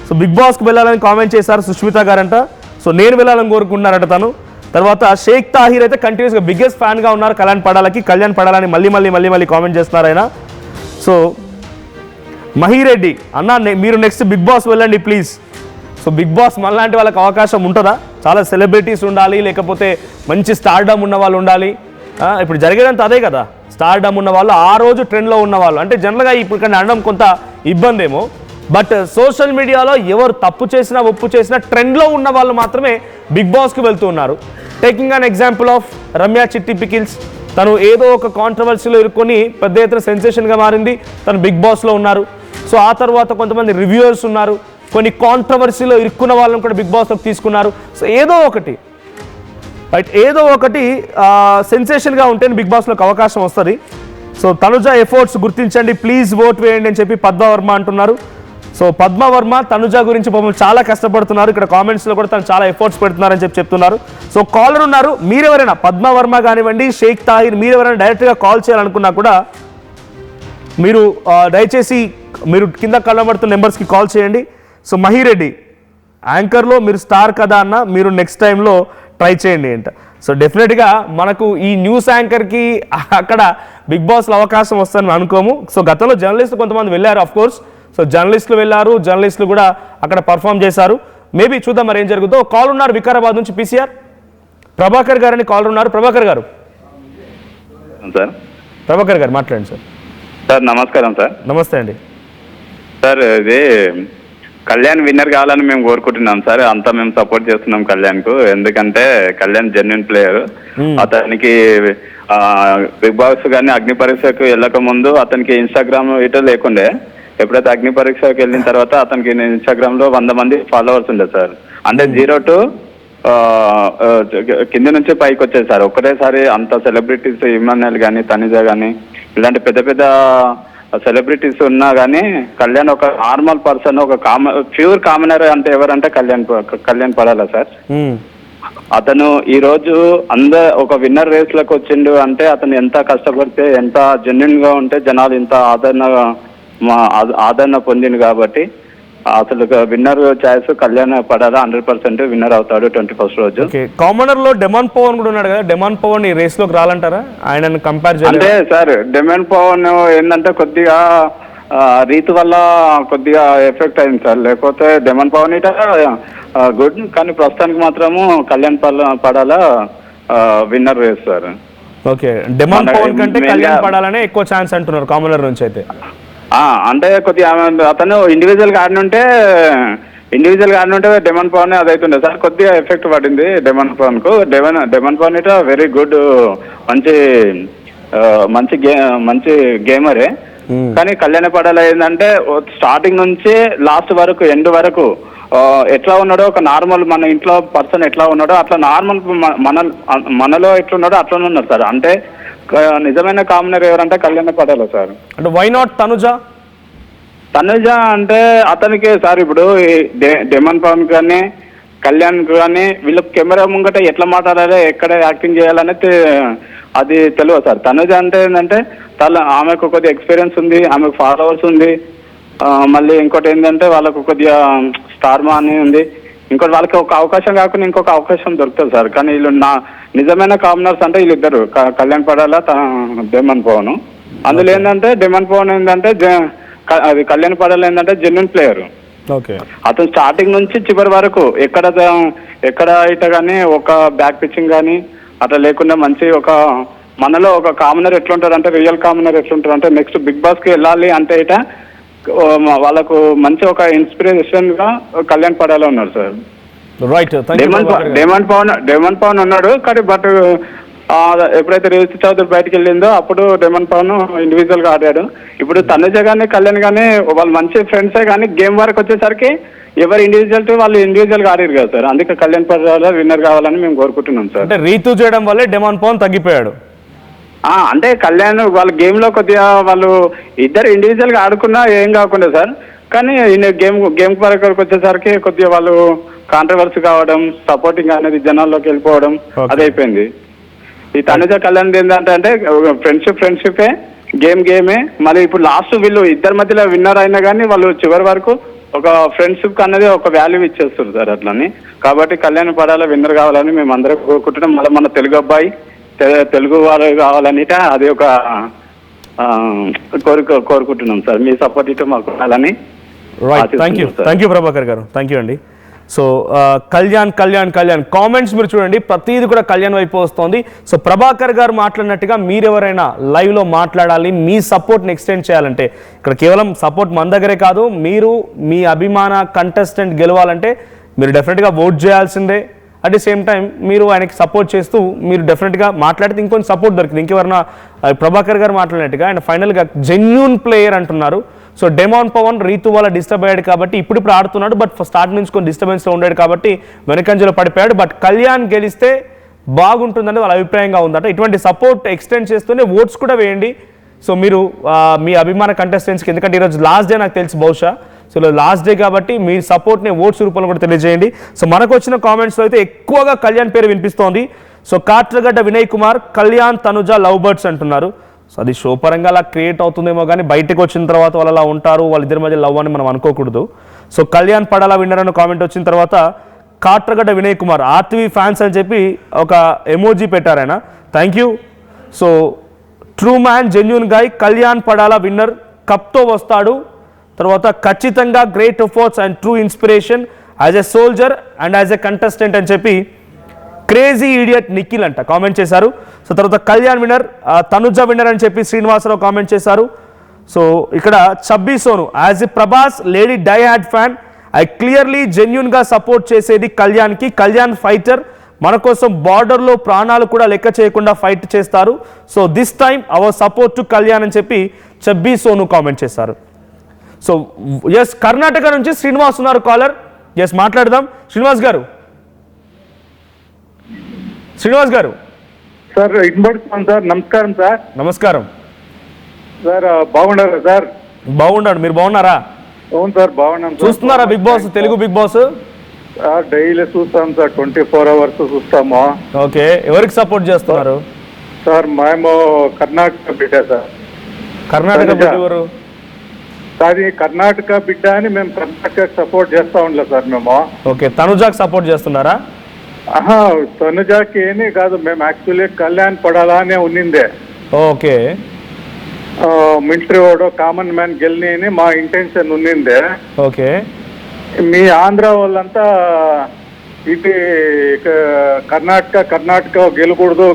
సో బిగ్ బాస్కి వెళ్ళాలని కామెంట్ చేశారు సుష్మిత గారంట. సో నేను వెళ్ళాలని కోరుకుంటున్నారట తను. తర్వాత షేక్ తాహిర్ అయితే కంటిన్యూస్గా బిగ్గెస్ట్ ఫ్యాన్గా ఉన్నారు కళ్యాణ్ పడాలని మళ్ళీ కామెంట్ చేస్తున్నారు ఆయన. సో మహిరెడ్డి అన్న మీరు నెక్స్ట్ బిగ్ బాస్ వెళ్ళండి ప్లీజ్. సో బిగ్ బాస్ మనలాంటి వాళ్ళకి అవకాశం ఉంటుందా? చాలా సెలబ్రిటీస్ ఉండాలి, లేకపోతే మంచి స్టార్డమ్ ఉన్న వాళ్ళు ఉండాలి. ఇప్పుడు జరిగేదంతా అదే కదా, స్టార్డమ్ ఉన్న వాళ్ళు, ఆ రోజు ట్రెండ్లో ఉన్న వాళ్ళు. అంటే జనరల్గా ఇప్పుడు ఇక్కడ అనడం కొంత ఇబ్బంది ఏమో, బట్ సోషల్ మీడియాలో ఎవరు తప్పు చేసినా ఒప్పు చేసినా ట్రెండ్లో ఉన్న వాళ్ళు మాత్రమే బిగ్ బాస్కి వెళ్తూ ఉన్నారు. Taking an example of Ramya చిట్టి పికిల్స్, తను ఏదో ఒక కాంట్రవర్సీలో ఇరుక్కొని పెద్ద ఎత్తున సెన్సేషన్గా మారింది, తను బిగ్ బాస్లో ఉన్నారు. సో ఆ తర్వాత కొంతమంది రివ్యూవర్స్ ఉన్నారు, కొన్ని కాంట్రవర్సీలో ఇరుక్కున్న వాళ్ళని కూడా బిగ్ బాస్లోకి తీసుకున్నారు. సో ఏదో ఒకటి సెన్సేషన్గా ఉంటేనే బిగ్ బాస్లోకి అవకాశం వస్తుంది. సో తనుజ ఎఫర్ట్స్ గుర్తించండి, ప్లీజ్ ఓట్ వేయండి అని చెప్పి పద్మవర్మ అంటున్నారు. సో పద్మవర్మ తనుజ గురించి పాపం చాలా కష్టపడుతున్నారు, ఇక్కడ కామెంట్స్లో కూడా తను చాలా ఎఫర్ట్స్ పెడుతున్నారని చెప్పి చెప్తున్నారు. సో కాలర్ ఉన్నారు, మీరెవరైనా పద్మవర్మ కానివ్వండి, షేక్ తాహిర్, మీరెవరైనా డైరెక్ట్గా కాల్ చేయాలనుకున్నా కూడా మీరు దయచేసి మీరు కింద కనబడుతున్న నెంబర్స్కి కాల్ చేయండి. సో మహిరెడ్డి యాంకర్లో మీరు స్టార్ కదా అన్న, మీరు నెక్స్ట్ టైంలో ట్రై చేయండి అంట. సో డెఫినెట్గా మనకు ఈ న్యూస్ యాంకర్కి అక్కడ బిగ్ బాస్లో అవకాశం వస్తుందని అనుకోము. సో గతంలో జర్నలిస్టులు కొంతమంది వెళ్ళారు, ఆఫ్ కోర్స్. సో జర్నలిస్టులు వెళ్ళారు, జర్నలిస్టులు కూడా అక్కడ పర్ఫామ్ చేశారు. మేబీ చూద్దాం మరి ఏం జరుగుతుందో. కాల్ ఉన్నారు వికారాబాద్ నుంచి పీసీఆర్ ప్రభాకర్ గారని కాల్ ఉన్నారు. ప్రభాకర్ గారు సార్, ప్రభాకర్ గారు మాట్లాడండి సార్. సార్ నమస్కారం సార్. నమస్తే అండి సార్. ఇది కళ్యాణ్ విన్నర్ కావాలని మేము కోరుకుంటున్నాం సార్, అంతా మేము సపోర్ట్ చేస్తున్నాం కళ్యాణ్కు. ఎందుకంటే కళ్యాణ్ జెన్యున్ ప్లేయర్. అతనికి బిగ్ బాస్ కానీ అగ్ని పరీక్షకు వెళ్ళక ముందు అతనికి ఇన్స్టాగ్రామ్ ఇటు లేకుండే. ఎప్పుడైతే అగ్ని పరీక్షకు వెళ్ళిన తర్వాత అతనికి ఇన్స్టాగ్రామ్ లో 100 మంది ఫాలోవర్స్ ఉండే సార్. అంటే 0 to కింద నుంచి పైకి వచ్చేది సార్ ఒక్కటేసారి. అంత సెలబ్రిటీస్ ఇమాన్యుల్ కానీ, తనిజ కానీ, ఇలాంటి పెద్ద పెద్ద సెలబ్రిటీస్ ఉన్నా కానీ కళ్యాణ్ ఒక నార్మల్ పర్సన్, ఒక ప్యూర్ కామనర్ అంటే ఎవరంటే కళ్యాణ్ పడాలా సార్. అతను ఈ రోజు ఒక విన్నర్ రేస్ లోకి వచ్చిండు అంటే అతను ఎంత కష్టపడితే, ఎంత జెన్యున్ గా ఉంటే జనాలు ఇంత ఆదరణ పొందిండు. కాబట్టి అసలు విన్నర్ ఛాయిస్ కళ్యాణ్ పడాలా 100% విన్నర్ అవుతాడు 21st రోజు. కామనర్ లో డెమాన్ పవన్ కూడా ఉన్నాడు కదా, డెమాన్ పవన్ ఈ రేస్ లోకి రాలంటారా? ఆయన కంపేర్ అంటే సార్ డెమాన్ పవన్ ఏంటంటే కొద్దిగా రీతి వల్ల కొద్దిగా ఎఫెక్ట్ అయింది సార్. లేకపోతే డెమాన్ పవన్ ఇట గుడ్, కానీ ప్రస్తుతానికి మాత్రము Kalyan Padala winner race sir. Okay, Demon Pavan కంటే కళ్యాణ్ పడాలనే ఎక్కువ ఛాన్స్ అంటున్నారు కామనర్ నుంచి అయితే. అంటే కొద్దిగా అతను ఇండివిజువల్ గా ఆడినుంటే డెమాన్ పవన్ అదైతుండే సార్. కొద్దిగా ఎఫెక్ట్ పడింది డెమాన్ పవన్ కు. డెమాన్ పవన్ ఇట వెరీ గుడ్, మంచి గేమరే. కానీ కళ్యాణ పడాల ఏంటంటే స్టార్టింగ్ నుంచి లాస్ట్ వరకు, ఎండ్ వరకు ఎట్లా ఉన్నాడో, ఒక నార్మల్ మన ఇంట్లో పర్సన్ ఎట్లా ఉన్నాడో అట్లా నార్మల్ మనలో ఎట్లున్నాడో అట్లనే ఉన్నారు సార్. అంటే నిజమైన కామనర్ ఎవరంటే కళ్యాణ పడాల సార్. అంటే వై నాట్ తనుజ అంటే అతనికి సార్ ఇప్పుడు డెమాన్ పవన్ కానీ కళ్యాణ్ కానీ వీళ్ళకి కెమెరా ముంగట ఎట్లా మాట్లాడాలి, ఎక్కడ యాక్టింగ్ చేయాలనేది అది తెలియదు సార్. తనుజ అంటే ఏంటంటే ఆమెకు కొద్దిగా ఎక్స్పీరియన్స్ ఉంది, ఆమెకు ఫాలోవర్స్ ఉంది. మళ్ళీ ఇంకోటి ఏంటంటే వాళ్ళకు కొద్దిగా స్టార్ మా అని ఉంది. ఇంకోటి వాళ్ళకి ఒక అవకాశం కాకుండా ఇంకొక అవకాశం దొరుకుతుంది సార్. కానీ వీళ్ళు నిజమైన కామనర్స్ అంటే వీళ్ళిద్దరు కళ్యాణ్ పడాలా, డెమాన్ పవన్. అందులో ఏంటంటే డెమాన్ పవన్ ఏంటంటే అది కళ్యాణ్ పడాలా ఏంటంటే జెన్యున్ ప్లేయర్. ఓకే. అతను స్టార్టింగ్ నుంచి చివరి వరకు ఎక్కడ అయితే కానీ ఒక బ్యాక్ పిచ్చింగ్ కానీ అట్లా లేకుండా మంచి మనలో ఒక కామనర్ ఎట్లుంటారు అంటే రియల్ కామనర్ ఎట్లుంటారు అంటే నెక్స్ట్ బిగ్ బాస్ కి వెళ్ళాలి అంటే ఇట వాళ్ళకు మంచి ఒక ఇన్స్పిరేషన్ గా కళ్యాణ్ పడాలో ఉన్నారు సార్. రైట్. డేమన్ పవన్ ఉన్నాడు కానీ బట్ ఎప్పుడైతే రేవతి చౌదరి బయటకు వెళ్ళిందో అప్పుడు డేమన్ పవన్ ఇండివిజువల్ గా ఆడాడు. ఇప్పుడు తనుజ గానీ కళ్యాణ్ గానీ వాళ్ళు మంచి ఫ్రెండ్సే కానీ గేమ్ వరకు వచ్చేసరికి ఎవరు ఇండివిజువల్ గా ఆడారు కదా సార్. అందుకే కళ్యాణ్ పడాల విన్నర్ కావాలని మేము కోరుకుంటున్నాం సార్. అంటే రీతు చేయడం వల్లే డేమన్ పవన్ తగ్గిపోయాడు. అంటే కళ్యాణ్ వాళ్ళ గేమ్ లో కొద్దిగా వాళ్ళు ఇద్దరు ఇండివిజువల్ గా ఆడుకున్నా ఏం కాకుండా సార్. కానీ గేమ్ వరకు వచ్చేసరికి కొద్దిగా వాళ్ళు కాంట్రవర్సీ కావడం సపోర్టింగ్ అనేది జనాల్లోకి వెళ్ళిపోవడం అదైపోయింది. ఈ తనుజ కళ్యాణ్ ఏంటంటే ఫ్రెండ్షిపే గేమే. మళ్ళీ ఇప్పుడు లాస్ట్ వీళ్ళు ఇద్దరి మధ్యలో విన్నర్ అయినా కానీ వాళ్ళు చివరి వరకు ఒక ఫ్రెండ్షిప్ అనేది ఒక వాల్యూ ఇచ్చేస్తారు సార్ అట్లని. కాబట్టి కళ్యాణ్ పడాల విన్నర్ కావాలని మేము అందరం కోరుకుంటున్నాం. మళ్ళీ మన తెలుగు అబ్బాయి తెలుగు వాళ్ళు కావాలని అది ఒక కోరుకుంటున్నాం సార్. మీ సపోర్ట్ ఇటు మాకు ఉండాలని. థ్యాంక్ యూ ప్రభాకర్ గారు. థ్యాంక్ యూ అండి. సో కళ్యాణ్ కామెంట్స్ మీరు చూడండి, ప్రతిదీ కూడా కళ్యాణ్ వైపు వస్తుంది. సో ప్రభాకర్ గారు మాట్లాడినట్టుగా మీరెవరైనా లైవ్లో మాట్లాడాలి, మీ సపోర్ట్ని ఎక్స్టెండ్ చేయాలంటే ఇక్కడ కేవలం సపోర్ట్ మన దగ్గరే కాదు, మీరు మీ అభిమాన కంటెస్టెంట్ గెలవాలంటే మీరు డెఫినెట్గా ఓట్ చేయాల్సిందే. అట్ ది సేమ్ టైం మీరు ఆయనకి సపోర్ట్ చేస్తూ మీరు డెఫినెట్గా మాట్లాడితే ఇంకొంచెం సపోర్ట్ దొరికింది. ఇంకెవరన్నా ప్రభాకర్ గారు మాట్లాడినట్టుగా ఆయన ఫైనల్గా జెన్యూన్ ప్లేయర్ అంటున్నారు. సో డేమన్ పవన్ రీతు వల్ల డిస్టర్బ్ అయ్యాడు కాబట్టి ఇప్పుడు ఆడుతున్నాడు, బట్ స్టార్ట్ నుంచి కొన్ని డిస్టర్బెన్స్లో ఉండాడు కాబట్టి వెనకంజలో పడిపోయాడు. బట్ కళ్యాణ్ గెలిస్తే బాగుంటుందని వాళ్ళ అభిప్రాయంగా ఉందట. ఇటువంటి సపోర్ట్ ఎక్స్టెండ్ చేస్తూనే ఓట్స్ కూడా వేయండి. సో మీరు మీ అభిమాన కంటెస్టెంట్స్కి, ఎందుకంటే ఈరోజు లాస్ట్ డే నాకు తెలిసి బహుశా, సో లాస్ట్ డే కాబట్టి మీ సపోర్ట్ని ఓట్స్ రూపంలో కూడా తెలియజేయండి. సో మనకు వచ్చిన కామెంట్స్లో అయితే ఎక్కువగా కళ్యాణ్ పేరు వినిపిస్తోంది. So Katragadda Vinay Kumar, Kalyan Tanuja love birds అంటున్నారు. సో అది షో పరంగా అలా క్రియేట్ అవుతుందేమో కానీ బయటకు వచ్చిన తర్వాత వాళ్ళు అలా ఉంటారు, వాళ్ళిద్దరి మధ్య లవ్ అని మనం అనుకోకూడదు. సో కళ్యాణ్ పడాలా విన్నర్ అన్న కామెంట్ వచ్చిన తర్వాత కాట్రగడ్డ వినయ్ కుమార్ ఆర్టీవీ ఫ్యాన్స్ అని చెప్పి ఒక ఎమోజీ పెట్టారు ఆయన. Thank you. So true man genuine guy, Kalyan Padala winner, కప్తో వస్తాడు. తర్వాత ఖచ్చితంగా great efforts and true inspiration as a soldier and as a contestant అని చెప్పి క్రేజీ ఈడియట్ నిఖిల్ అంట కామెంట్ చేశారు. సో తర్వాత కళ్యాణ్ విన్నర్, తనుజ విన్నర్ అని చెప్పి శ్రీనివాసరావు కామెంట్ చేశారు. సో ఇక్కడ chubby Sonu, as a Prabhas lady die hard fan, I clearly జెన్యూన్గా సపోర్ట్ చేసేది కళ్యాణ్కి. కళ్యాణ్ ఫైటర్, మన కోసం బార్డర్లో ప్రాణాలు కూడా లెక్క చేయకుండా ఫైట్ చేస్తారు. So this time our support to Kalyan అని చెప్పి చబ్బీ సోను కామెంట్ చేశారు. సో ఎస్, కర్ణాటక నుంచి శ్రీనివాస్ ఉన్నారు కాలర్. ఎస్, మాట్లాడదాం. శ్రీనివాస్ గారు సార్ ఇన్బడుతున్నాను సార్. నమస్కారం సార్. నమస్కారం సార్. బాగున్నారా సార్? బాగున్నాడు, మీరు బాగున్నారా? అవును సార్, బాగున్నాం. చూస్తున్నారా big boss, Telugu big boss? Daily చూస్తాం సార్, 24 hours చూస్తాము. ఓకే, ఎవరికి సపోర్ట్ చేస్తున్నారు సార్? మేము కర్ణాటక బిడ్డ సార్. కర్ణాటక బిడ్డ ఎవరు? సార్ కర్ణాటక బిడ్డ అని మేము కర్ణాటక సపోర్ట్ చేస్తా ఉండలేదు సార్ మేము. ఓకే, తనుజాకి సపోర్ట్ చేస్తున్నారా? తనుజాకి ఏమీ కాదు, మేము యాక్చువల్లీ కళ్యాణ్ పడాలా అనే ఉన్నిందే. ఓకే, మిలిటరీ వాడు కామన్ మ్యాన్ గెలిని అని మా ఇంటెన్షన్ ఉన్నిందే. ఓకే, మీ ఆంధ్ర వాళ్ళంతా ఇది కర్ణాటక గెలకూడదు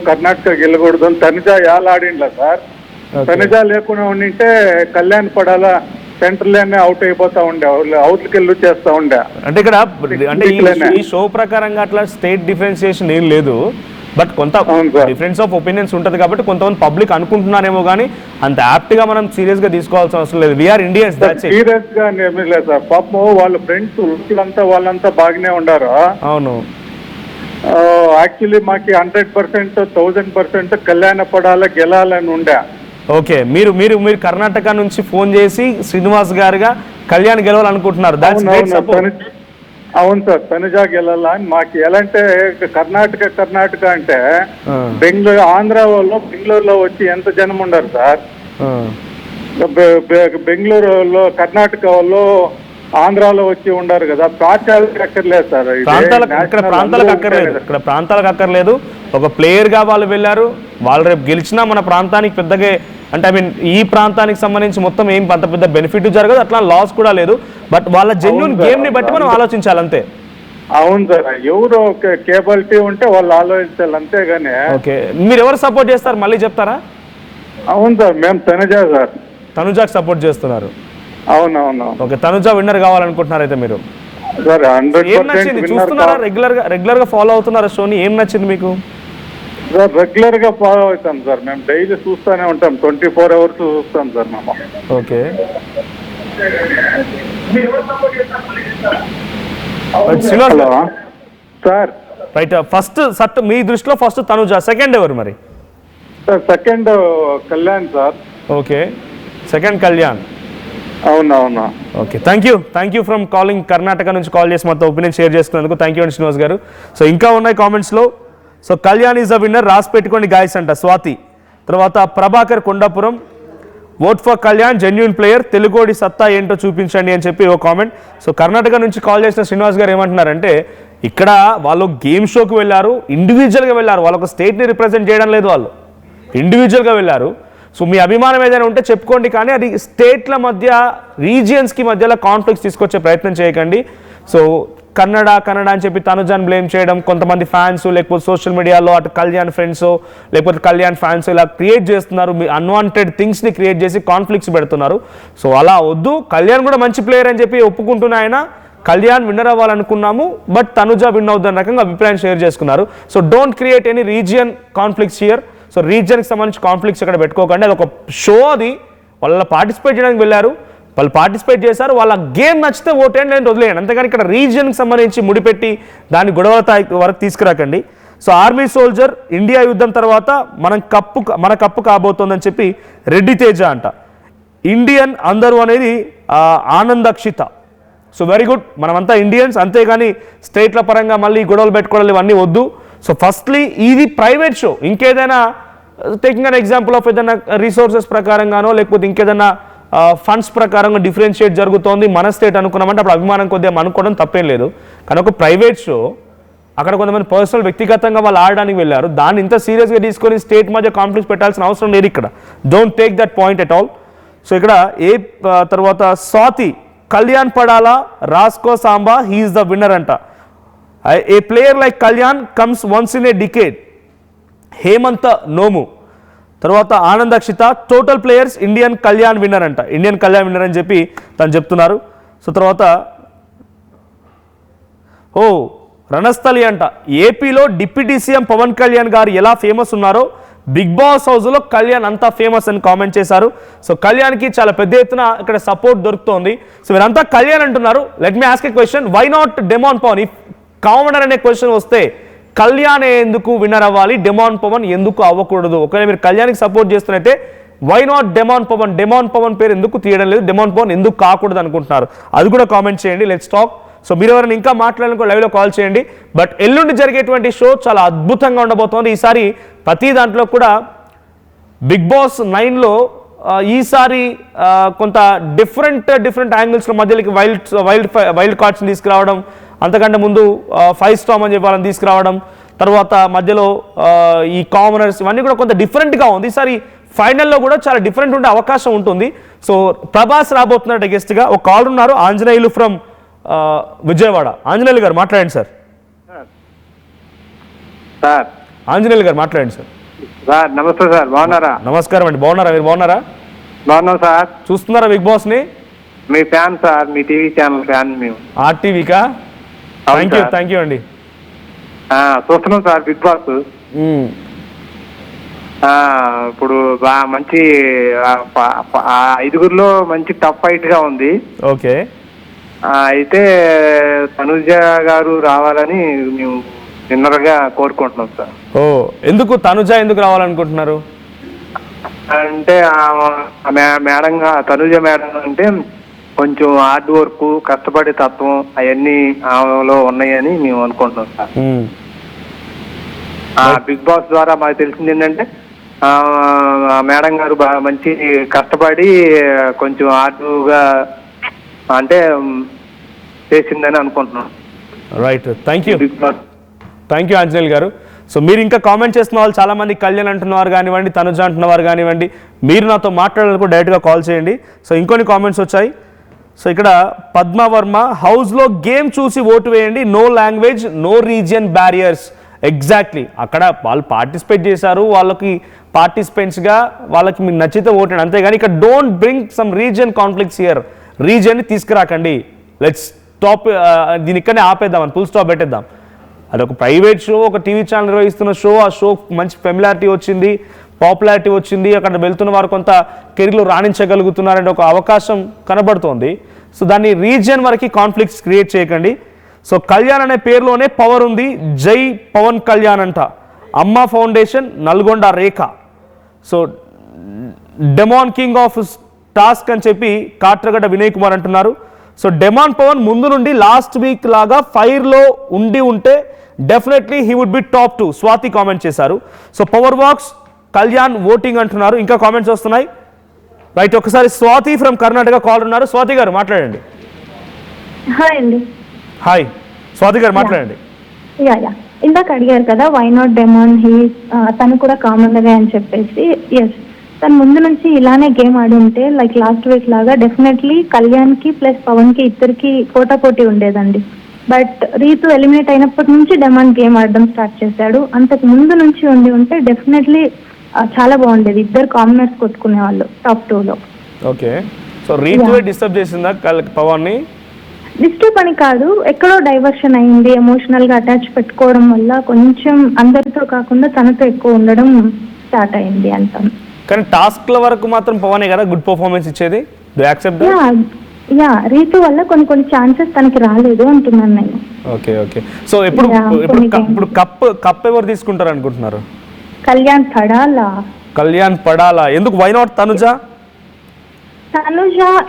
అని తనుజ యాలాడిండ్లా సార్. తనుజ లేకుండా ఉండింటే కళ్యాణ్ పడాలా సెంటర్లోనే అవుట్ అయిపోతా ఉండే, అవుట్లకి వెళ్ళి చేస్తా ఉండే. అంటే ఇక్కడ అంటే ఈ షో ప్రకారంగా అట్లా స్టేట్ డిఫరెన్షియేషన్ ఏం లేదు, బట్ కొంత డిఫరెన్స్ ఆఫ్ ఒపీనియన్స్ ఉంటుంది కాబట్టి కొంతమంది పబ్లిక్ అనుకుంటున్నారేమో కానీ అంత యాప్ట్ గా మనం సీరియస్ గా తీసుకోవాల్సిన అవసరం లేదు. వీఆర్ ఇండియన్స్, సీరియస్ గా ఏమీ లేదు సార్. పాపం వాళ్ళ ఫ్రెండ్స్ వాళ్ళంతా బాగానే ఉండారు. అవును, యాక్చువల్లీ మాకి 100%, 1000% కళ్యాణ పడాల గెలాలని ఉండే. ఓకే, మీరు మీరు మీరు కర్ణాటక నుంచి ఫోన్ చేసి శ్రీనివాస్ గారుగా కళ్యాణ్ గెలవాలనుకుంటున్నారు. అవును సార్, తనుజ గెలాలా అని మాకు. ఎలా అంటే కర్ణాటక అంటే బెంగళూరు, ఆంధ్ర వాళ్ళు బెంగళూరులో వచ్చి ఎంత జనం ఉండరు సార్. బెంగళూరులో కర్ణాటక వాళ్ళు ఆంధ్రాలో వచ్చి ఉండరు కదా. ప్రాంతాలకు అక్కర్లేదు సార్, ఇక్కడ ప్రాంతాలకు అక్కర్లేదు. ఒక ప్లేయర్ గా వాళ్ళు వెళ్ళారు, వాళ్ళు రేపు గెలిచినా మన ప్రాంతానికి పెద్దగా అంటే ఐ మీన్ ఈ ప్రాంతానికి సంబంధించి మొత్తం ఏం అంత పెద్ద బెనిఫిట్ జరగదు, అట్లా లాస్ కూడా లేదు. బట్ వాళ్ళ జెన్యున్ గేమ్ని బట్టి మనం ఆలోచించాలి అంతే. అవును సార్, ఎవరు కేబుల్ టీ ఉంటే వాళ్ళు ఆలోచించాలి అంతేగాని. ఓకే, మీరు ఎవరు సపోర్ట్ చేస్తారు మళ్ళీ చెప్తారా? అవును సార్, మేము తనుజా సార్. తనుజాకి సపోర్ట్ చేస్తున్నారు. అవునవును. ఓకే, తనుజా విన్నర్ కావాలనుకుంటున్నారు అయితే మీరు. సార్ ఏం నచ్చింది? చూస్తున్నారా, రెగ్యులర్ గా ఫాలో అవుతున్నారా షోని? ఏం నచ్చింది మీకు? సార్ రెగ్యులర్ గా ఫాలో అవుతాం సార్, మేము డైలీ చూస్తూనే ఉంటాం, 24 hours చూస్తాం సార్ మేము. Okay, hello sir. Right, first మీ దృష్టిలో ఫస్ట్ తనుజా, సెకండ్ ఎవరు మరి? Sir second Kalyan sir. Okay, second Kalyan. అవునవును. Okay, thank you from calling Karnataka నుంచి కాల్ చేసి మొత్తం ఒపీనియన్ షేర్ చేసుకున్నందుకు థ్యాంక్ యూ అండి శ్రీనివాస్ గారు. సో ఇంకా ఉన్నాయి కామెంట్స్లో. So Kalyan is a winner, రాసి పెట్టుకోండి గాయస్ అంట స్వాతి. తర్వాత Prabhakar Kondapuram, vote for Kalyan, genuine player, తెలుగోడి సత్తా ఏంటో చూపించండి అని చెప్పి ఓ కామెంట్. సో కర్ణాటక నుంచి కాల్ చేసిన శ్రీనివాస్ గారు ఏమంటున్నారంటే, ఇక్కడ వాళ్ళు గేమ్ షోకి వెళ్ళారు, ఇండివిజువల్గా వెళ్ళారు, వాళ్ళొక స్టేట్ని రిప్రజెంట్ చేయడం లేదు, వాళ్ళు ఇండివిజువల్గా వెళ్ళారు. సో మీ అభిమానం ఏదైనా ఉంటే చెప్పుకోండి, కానీ అది స్టేట్ల మధ్య, రీజియన్స్కి మధ్యలో కాన్ఫ్లిక్ట్స్ తీసుకొచ్చే ప్రయత్నం చేయకండి. సో కన్నడ అని చెప్పి తనుజాన్ బ్లేమ్ చేయడం, కొంతమంది ఫ్యాన్స్ లేకపోతే సోషల్ మీడియాలో అటు కళ్యాణ్ ఫ్రెండ్స్ లేకపోతే కళ్యాణ్ ఫ్యాన్స్ ఇలా క్రియేట్ చేస్తున్నారు, మీ అన్వాంటెడ్ థింగ్స్ని క్రియేట్ చేసి కాన్ఫ్లిక్ట్స్ పెడుతున్నారు. సో అలా వద్దు. కళ్యాణ్ కూడా మంచి ప్లేయర్ అని చెప్పి ఒప్పుకుంటున్న ఆయన, కళ్యాణ్ విన్నర్ అవ్వాలనుకున్నాము బట్ తనుజా విన్ అవుతున్న రకంగా అభిప్రాయం షేర్ చేసుకున్నారు. So don't create any region conflicts here. So రీజియన్కి సంబంధించి కాన్ఫ్లిక్ట్స్ ఇక్కడ పెట్టుకోకండి, అది ఒక షో, అది వాళ్ళ పార్టిసిపేట్ చేయడానికి వెళ్ళారు, వాళ్ళు పార్టిసిపేట్ చేశారు, వాళ్ళ గేమ్ నచ్చితే ఓటేయండి, నేను వదిలేయండి, అంతేగాని ఇక్కడ రీజియన్కి సంబంధించి ముడిపెట్టి దాన్ని గొడవల వరకు తీసుకురాకండి. సో ఆర్మీ సోల్జర్, ఇండియా యుద్ధం తర్వాత మన కప్పు కాబోతోందని చెప్పి రెడ్డి తేజ అంట. ఇండియన్ అందరూ అనేది ఆనందక్షిత. సో వెరీ గుడ్, మనమంతా ఇండియన్స్, అంతేగాని స్టేట్ల పరంగా మళ్ళీ గొడవలు పెట్టుకోవడాలు ఇవన్నీ వద్దు. సో ఫస్ట్లీ ఇది ప్రైవేట్ షో, ఇంకేదైనా టేకింగ్ అన్ ఎగ్జాంపుల్ ఆఫ్ ఏదైనా రిసోర్సెస్ ప్రకారంగానో లేకపోతే ఇంకేదైనా ఫండ్స్ ప్రకారంగా డిఫరెన్షియేట్ జరుగుతోంది, మన స్టేట్ అనుకున్నామంటే అప్పుడు అభిమానం కొద్దిగా అనుకోవడం తప్పేం లేదు. కానీ ఒక ప్రైవేట్ షో, అక్కడ కొంతమంది పర్సనల్ వ్యక్తిగతంగా వాళ్ళు ఆడడానికి వెళ్ళారు, దాన్ని ఇంత సీరియస్గా తీసుకొని స్టేట్ మధ్య కాన్ఫ్లిక్ట్స్ పెట్టాల్సిన అవసరం లేదు ఇక్కడ. Don't take that point at all. So ఇక్కడ తర్వాత Swathi, Kalyan Padala, Rasko Samba, he's the winner అంట. A player like Kalyan comes once in a decade, Hemantha Nomu. తర్వాత Anandakshita, total players Indian Kalyan winner అంట, ఇండియన్ కళ్యాణ్ విన్నర్ అని చెప్పి తను చెప్తున్నారు. సో తర్వాత రణస్థలి అంట, ఏపీలో డిప్యూటీ సీఎం పవన్ కళ్యాణ్ గారు ఎలా ఫేమస్ ఉన్నారో బిగ్ బాస్ హౌస్లో కళ్యాణ్ అంతా ఫేమస్ అని కామెంట్ చేశారు. సో కళ్యాణ్కి చాలా పెద్ద ఎత్తున ఇక్కడ సపోర్ట్ దొరుకుతోంది. సో వీరంతా కళ్యాణ్ అంటున్నారు. Let me ask a question, why not demon Pavan? If commoner అనే క్వశ్చన్ వస్తే కళ్యాణ్ ఎందుకు విన్నర్ అవ్వాలి, డెమాన్ పవన్ ఎందుకు అవ్వకూడదు? ఒకవేళ మీరు కళ్యాణ్కి సపోర్ట్ చేస్తున్నట్టే why not demon Pavan? Demon Pavan పేరు ఎందుకు తీయడం లేదు, డెమాన్ పవన్ ఎందుకు కాకూడదు అనుకుంటున్నారు? అది కూడా కామెంట్ చేయండి. Let's talk. సో మీరు ఎవరైనా ఇంకా మాట్లాడాలనుకో లైవ్లో కాల్ చేయండి. బట్ ఎల్లుండి జరిగేటువంటి షో చాలా అద్భుతంగా ఉండబోతోంది. ఈసారి ప్రతి దాంట్లో కూడా బిగ్ బాస్ 9లో ఈసారి కొంత డిఫరెంట్ యాంగిల్స్లో మధ్యలోకి వైల్డ్ కార్డ్స్ని తీసుకురావడం, అంతకంటే ముందు 5 స్టార్ అని చెప్పి వాళ్ళని తీసుకురావడం, తర్వాత మధ్యలో ఈ కామనర్స్, ఇవన్నీ కూడా కొంత డిఫరెంట్గా ఉంది. ఈసారి ఫైనల్లో కూడా చాలా డిఫరెంట్ ఉండే అవకాశం ఉంటుంది. సో ప్రభాస్ రాబోతున్నట్టు గెస్ట్గా ఒక కాల్ ఉన్నారు, ఆంజనేయులు ఫ్రమ్ విజయవాడ. ఆంజనేయులు గారు మాట్లాడండి సార్. సార్ ఆంజనేయులు గారు మాట్లాడండి సార్. సార్ నమస్తే సార్, బాగున్నారా? నమస్కారం అండి, బాగున్నారా? మీరు బాగున్నారా? బాగున్నాం సార్. చూస్తున్నారా బిగ్ బాస్ని? మీ ఫ్యాన్ సార్, మీ టీవీ ఛానల్ ఫ్యాన్ మేము. ఆర్టీవీకా? థ్యాంక్ యూ అండి. చూస్తున్నాం సార్ బిగ్ బాస్. ఇప్పుడు బాగా మంచి 5గురిలో మంచి టఫ్ ఫైట్ గా ఉంది. ఓకే, అయితే తనుజ గారు రావాలని మేము విన్నర్గా కోరుకుంటున్నాం సార్. ఎందుకు తనుజ ఎందుకు రావాలనుకుంటున్నారు? అంటే మేడం తనుజ మేడం అంటే కొంచెం హార్డ్ వర్క్, కష్టపడే తత్వం అవన్నీ ఆమెలో ఉన్నాయని మేము అనుకుంటున్నాం సార్. బిగ్ బాస్ ద్వారా మాకు తెలిసింది ఏంటంటే మేడం గారు బాగా మంచి కష్టపడి కొంచెం హార్డ్గా అంటే చేసిందని అనుకుంటున్నాం. రైట్, థ్యాంక్ యూ ఆంజనేయులు గారు. సో మీరు ఇంకా కామెంట్ చేస్తున్న వాళ్ళు చాలామంది కళ్యాణ్ అంటున్నవారు కానివ్వండి, తనుజ అంటున్నవారు కానివ్వండి, మీరు నాతో మాట్లాడాలకు డైరెక్ట్గా కాల్ చేయండి. సో ఇంకొన్ని కామెంట్స్ వచ్చాయి. సో ఇక్కడ పద్మవర్మ, హౌస్లో గేమ్ చూసి ఓటు వేయండి, no language no region barriers. Exactly, అక్కడ వాళ్ళు పార్టిసిపేట్ చేశారు, వాళ్ళకి పార్టిసిపెంట్స్గా వాళ్ళకి మీకు నచ్చితే ఓటండి, అంతేగాని ఇక్కడ don't bring some region conflicts here. రీజియన్ని తీసుకురాకండి. లెట్స్ స్టాప్, దీని ఇక్కడనే ఆపేద్దామని ఫుల్ స్టాప్ పెట్టేద్దాం. అదొక ప్రైవేట్ షో, ఒక టీవీ ఛానల్ నిర్వహిస్తున్న షో. ఆ షో మంచి ఫెమిలారిటీ వచ్చింది, పాపులారిటీ వచ్చింది, అక్కడ వెళ్తున్న వారు కొంత కెరీర్లో రాణించగలుగుతున్నారంటే ఒక అవకాశం కనబడుతోంది. సో దాన్ని రీజియన్ వరకు కాన్ఫ్లిక్ట్స్ క్రియేట్ చేయకండి. సో కళ్యాణ్ అనే పేరులోనే పవర్ ఉంది. జై పవన్ కళ్యాణ్ అంట. అమ్మ foundation, Nalgonda Rekha. So demon king of task అని చెప్పి కాట్రగడ్డ వినయ్ కుమార్ అంటున్నారు. సో డెమాన్ పవన్ ముందు నుండి లాస్ట్ వీక్ లాగా ఫైర్లో ఉంటే definitely he would be top 2. Swathi comment చేశారు. So power box Kalyan voting అంటున్నారు. ఇంకా కామెంట్స్ వస్తున్నాయి. రైట్, ఒకసారి స్వాతి ఫ్రమ్ కర్ణాటక కాల్ ఉన్నారు. స్వాతి గారు మాట్లాడండి. హాయ్ అండి. హాయ్ స్వాతి గారు మాట్లాడండి. యా ఇందాక అడిగారు కదా వై నాట్ డెమాన్, తను కూడా కామన్ గా అని చెప్పేసి. ఎస్, తను ముందు నుంచి ఇలానే గేమ్ ఆడి ఉంటే లైక్ లాస్ట్ వీక్ లాగా డెఫినెట్లీ కళ్యాణ్ కి ప్లస్ పవన్ కి ఇద్దరికి పోటీ ఉండేదండి. బట్ రీతు ఎలిమినేట్ అయినప్పటి నుంచి డెమాన్ గేమ్ ఆడడం స్టార్ట్ చేశాడు. అంతకు ముందు నుంచి ఉంటే డెఫినెట్లీ చాలా బాగుండేది. ఇద్దరు కామనర్స్ కొట్టుకునే వాళ్ళు టాప్ 2లో. ఓకే, సో రీతు డిస్టర్బ్ చేసిందా పవన్ ని? డిస్టర్బ్ అని కాదు, ఎక్కడో డైవర్షన్ అయింది. ఎమోషనల్ గా అటాచ్ పెట్టుకోవడం వల్ల కొంచెం అందరితో కాకుండా తనతో ఎక్కువ ఉండడం స్టార్ట్ అయింది అంటాను. కానీ టాస్క్ల వరకు మాత్రం పవనే కదా గుడ్ పర్ఫార్మెన్స్ ఇచ్చేది. యా రీతు వల్ల కొన్ని ఛాన్సెస్ తనకి రాలేదు అంటున్నాను నేను. ఓకే ఓకే, సో ఇప్పుడు కప్ ఎవరు తీసుకుంటారు అనుకుంటున్నారు? కళ్యాణ్ పడాలా. ఎందుకు? వై నాట్ తనుజ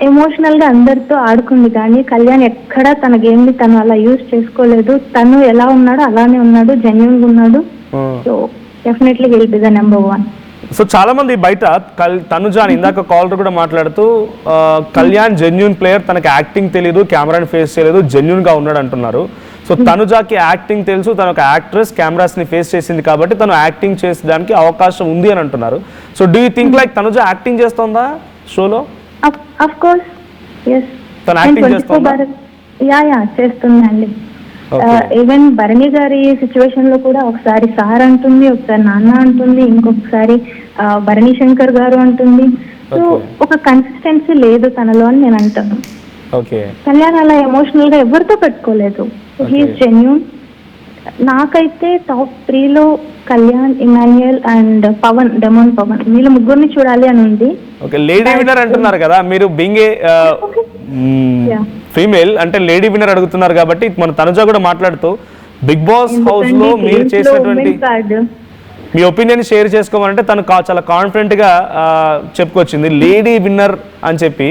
ఎమోషనల్ గా అందరితో ఆడుకుంది, కానీ కళ్యాణ్ ఎక్కడా తన గేమ్ ని తను అలా యూజ్ చేసుకోలేదు. తను ఎలా ఉన్నాడో అలానే ఉన్నాడు, జెన్యూన్ గా ఉన్నాడు. So definitely will be the number 1. So చాలా మంది బయట తనుజ అని ఇందాక కాలర్ కూడా మాట్లాడుతూ కళ్యాణ్ జెన్యూన్ ప్లేయర్, తనకి యాక్టింగ్ తెలియదు, కెమెరాని ఫేస్ చేయలేదు, జెన్యూన్ గా ఉన్నాడు అంటున్నారు. సో తనుజాకి యాక్టింగ్ తెలుసు, తను ఒక యాక్ట్రెస్, కెమెరాస్ ని ఫేస్ చేసింది కాబట్టి తను యాక్టింగ్ చేసేదానికి అవకాశం ఉంది అని అంటున్నారు. So do you think like Tanuja acting చేస్తుందా షోలో? Of course yes. తను యాక్టింగ్ చేస్తుందా? యా చేస్తుందండి. ఈవెన్ భరణి గారి సిచ్యువేషన్ లో కూడా ఒకసారి సార్ అంటుంది, ఒకసారి నాన్న అంటుంది, ఇంకొకసారి భరణి శంకర్ గారు అంటుంది. సో ఒక కన్సిస్టెన్సీ లేదు తనలో అని నేను అంటాను. కళ్యాణ్ అలా ఎమోషనల్ గా ఎవరితో పెట్టుకోలేదు. He's genuine. నాకైతే టాప్ 3లో Kalyan, Emmanuel and Pavan, demon Pavan, వీళ్ళ ముగ్గురిని చూడాలి అని ఉంది. ఓకే, లేడీ విన్నర్ అంటున్నారు కదా మీరు, బీయింగ్ ఏ ఫీమేల్ అంటే లేడీ విన్నర్ అడుగుతున్నారు కాబట్టి మన తనుజ కూడా మాట్లాడుతూ బిగ్ బాస్ హౌస్ లో మీరు చేసినటువంటి మీ ఒపీనియన్ షేర్ చేసుకోవాలంటే తను చాలా కాన్ఫిడెంట్ గా చెప్పుకొచ్చింది లేడీ విన్నర్ అని చెప్పి.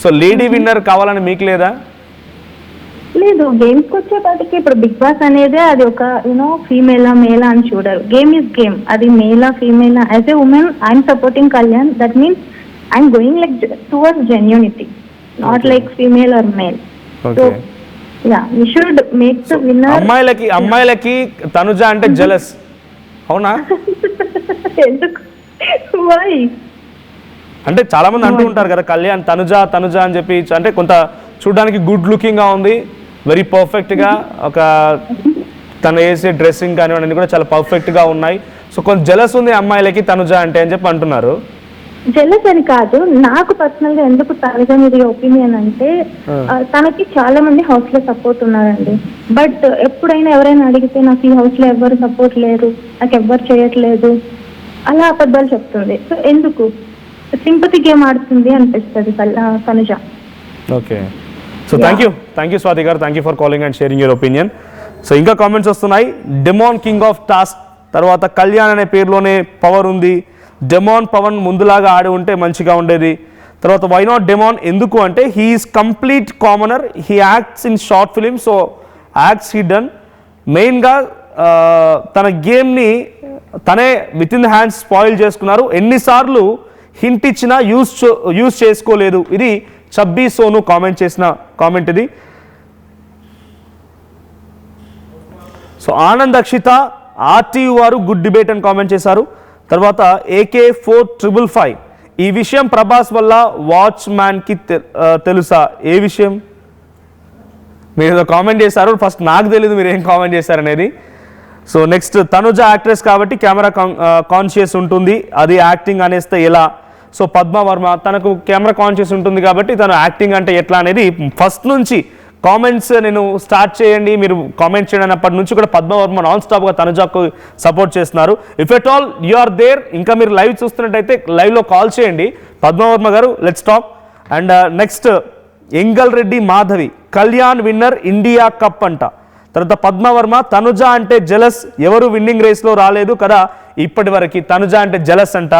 సో లేడీ విన్నర్ కావాలని మీకు లేదా? లేదు, గేమ్స్కి వచ్చేపాటికి ఇప్పుడు బిగ్ బాస్ అనేది అది ఒక ఫీమేలా మేలా అని చూడరు. Game is game. అది మేలా ఫీమేలా, as a woman I'm supporting Kalyan. That means I'm going like towards genuinity, not like female or male. So yeah, we should make the winner. అమ్మాయిలకి తనుజ అంటే జెలస్, అవునా? ఎందుకు? వై? అంటే చాలా మంది అంటూ ఉంటారు కదా కళ్యాణ్ తనుజ అని చెప్పి, అంటే కొంత చూడడానికి గుడ్ లుకింగ్ గా ఉంది, వెరీ పర్ఫెక్ట్ గా, ఒక తను వేసే డ్రెస్సింగ్ కానివ్వండి కూడా చాలా పర్ఫెక్ట్ గా ఉన్నాయి. సో కొంచెం జెలస్ ఉంది అమ్మాయిలకి తనుజ అంటే అని చెప్పి అంటున్నారు. జెలస్ అని కాదు, నాకు పర్సనల్ గా ఎందుకు తనుజ మీద ఒపీనియన్ అంటే తనకి చాలా మంది హౌస్ లో సపోర్ట్ ఉన్నారండి. బట్ ఎప్పుడైనా ఎవరైనా అడిగితే నాకు ఈ హౌస్ లో ఎవరు సపోర్ట్ లేరు, నాకు ఎవ్వరు చేయట్లేదు, అలా అబద్ధాలు చెప్తుంది. సో ఎందుకు? సింపతి గేమ్ ఆడుతుంది అనిపిస్తుంది Tanuja. Okay, so thank you Swathi garu, thank you for calling and sharing your opinion. So ఇంకా కామెంట్స్ వస్తున్నాయి. డెమాన్ కింగ్ ఆఫ్ టాస్క్, తర్వాత కళ్యాణ్ అనే పేరులోనే పవర్ ఉంది, డెమాన్ పవన్ ముందులాగా ఆడి ఉంటే మంచిగా ఉండేది. తర్వాత వై నాట్ డెమాన్, ఎందుకు అంటే he's complete commoner, he acts in short films, so acts he done. మెయిన్గా తన గేమ్ని తనే with in the hands spoil చేసుకున్నారు. ఎన్నిసార్లు హింట్ ఇచ్చినా యూజ్ చేసుకోలేదు. ఇది చబ్బీ సోను కామెంట్ చేసిన కామెంట్ ఇది. సో ఆనంద్ అక్షిత ఆర్టీయు వారు గుడ్ డిబేట్ అని కామెంట్ చేశారు. తర్వాత AK4555 ఈ విషయం ప్రభాస్ వల్ల వాచ్ మ్యాన్కి తెలుసా? ఏ విషయం? మీరు ఏదో కామెంట్ చేశారు, ఫస్ట్ నాకు తెలియదు మీరు ఏం కామెంట్ చేశారనేది. సో నెక్స్ట్, తనుజ యాక్ట్రెస్ కాబట్టి కెమెరా కాన్షియస్ ఉంటుంది, అది యాక్టింగ్ అనేస్తే ఎలా? సో పద్మ వర్మ తనకు కెమెరా కాన్షియస్ ఉంటుంది కాబట్టి తను యాక్టింగ్ అంటే ఎట్లా అనేది ఫస్ట్ నుంచి కామెంట్స్ నేను స్టార్ట్ చేయండి, మీరు కామెంట్ చేయడం అప్పటి నుంచి కూడా పద్మవర్మ నాన్ స్టాప్గా తనుజాకు సపోర్ట్ చేస్తున్నారు. If at all you are there, ఇంకా మీరు లైవ్ చూస్తున్నట్టయితే లైవ్లో కాల్ చేయండి Padmavarma garu. Let's talk. And next, Engal Reddy Madhavi Kalyan winner India cup అంట. తర్వాత పద్మవర్మ తనుజ అంటే జెలస్, ఎవరు విన్నింగ్ రేస్లో రాలేదు కదా ఇప్పటి వరకు, తనుజ అంటే జెలస్ అంట.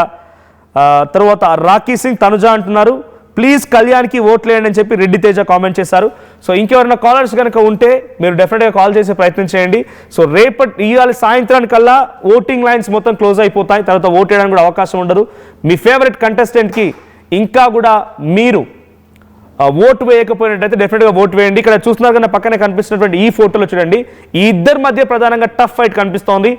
తర్వాత రాకీ సింగ్ తనుజ అంటున్నారు, ప్లీజ్ కళ్యాణ్కి ఓట్లు వేయండి అని చెప్పి రెడ్డి తేజ కామెంట్ చేశారు. సో ఇంకెవరైనా కాలర్స్ కనుక ఉంటే మీరు డెఫినెట్గా కాల్ చేసే ప్రయత్నం చేయండి. సో ఇవాళ సాయంత్రానికల్లా ఓటింగ్ లైన్స్ మొత్తం క్లోజ్ అయిపోతాయి, తర్వాత ఓట్ వేయడానికి కూడా అవకాశం ఉండదు. మీ ఫేవరెట్ కంటెస్టెంట్కి ఇంకా కూడా మీరు ఓటు వేయకపోయినట్టయితే డెఫినెట్గా ఓటు వేయండి. ఇక్కడ చూస్తున్నారు కన్నా పక్కనే కనిపిస్తున్నటువంటి ఈ ఫోటోలో చూడండి, ఈ ఇద్దరి మధ్య ప్రధానంగా టఫ్ ఫైట్ కనిపిస్తోంది.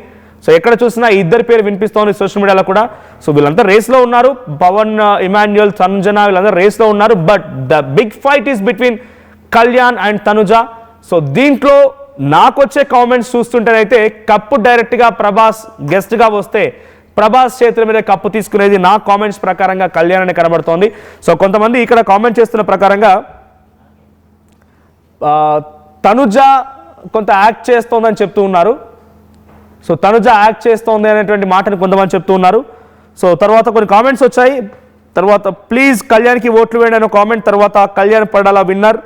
సో ఎక్కడ చూసినా ఈ ఇద్దరి పేరు వినిపిస్తోంది సోషల్ మీడియాలో కూడా. సో వీళ్ళంతా రేస్లో ఉన్నారు, పవన్, ఇమాన్యుయల్, సంజన వీళ్ళందరూ రేస్లో ఉన్నారు. But the big fight is between Kalyan and Tanuja. So దీంట్లో నాకు వచ్చే కామెంట్స్ చూస్తుంటేనైతే కప్పు డైరెక్ట్గా ప్రభాస్ గెస్ట్గా వస్తే ప్రభాస్ చేతుల మీద కప్పు తీసుకునేది నా కామెంట్స్ ప్రకారంగా కళ్యాణ్ అని కనబడుతోంది. సో కొంతమంది ఇక్కడ కామెంట్ చేస్తున్న ప్రకారంగా తనుజ కొంత యాక్ట్ చేస్తోందని చెప్తూ ఉన్నారు. సో తనుజ యాక్ట్ చేస్తోంది అనేటువంటి మాటని కొంతమంది చెప్తూ ఉన్నారు. సో తర్వాత కొన్ని కామెంట్స్ వచ్చాయి. తర్వాత ప్లీజ్ కళ్యాణ్కి ఓట్లు వేయండి అనే కామెంట్, తర్వాత కళ్యాణ్ పడాల విన్నర్.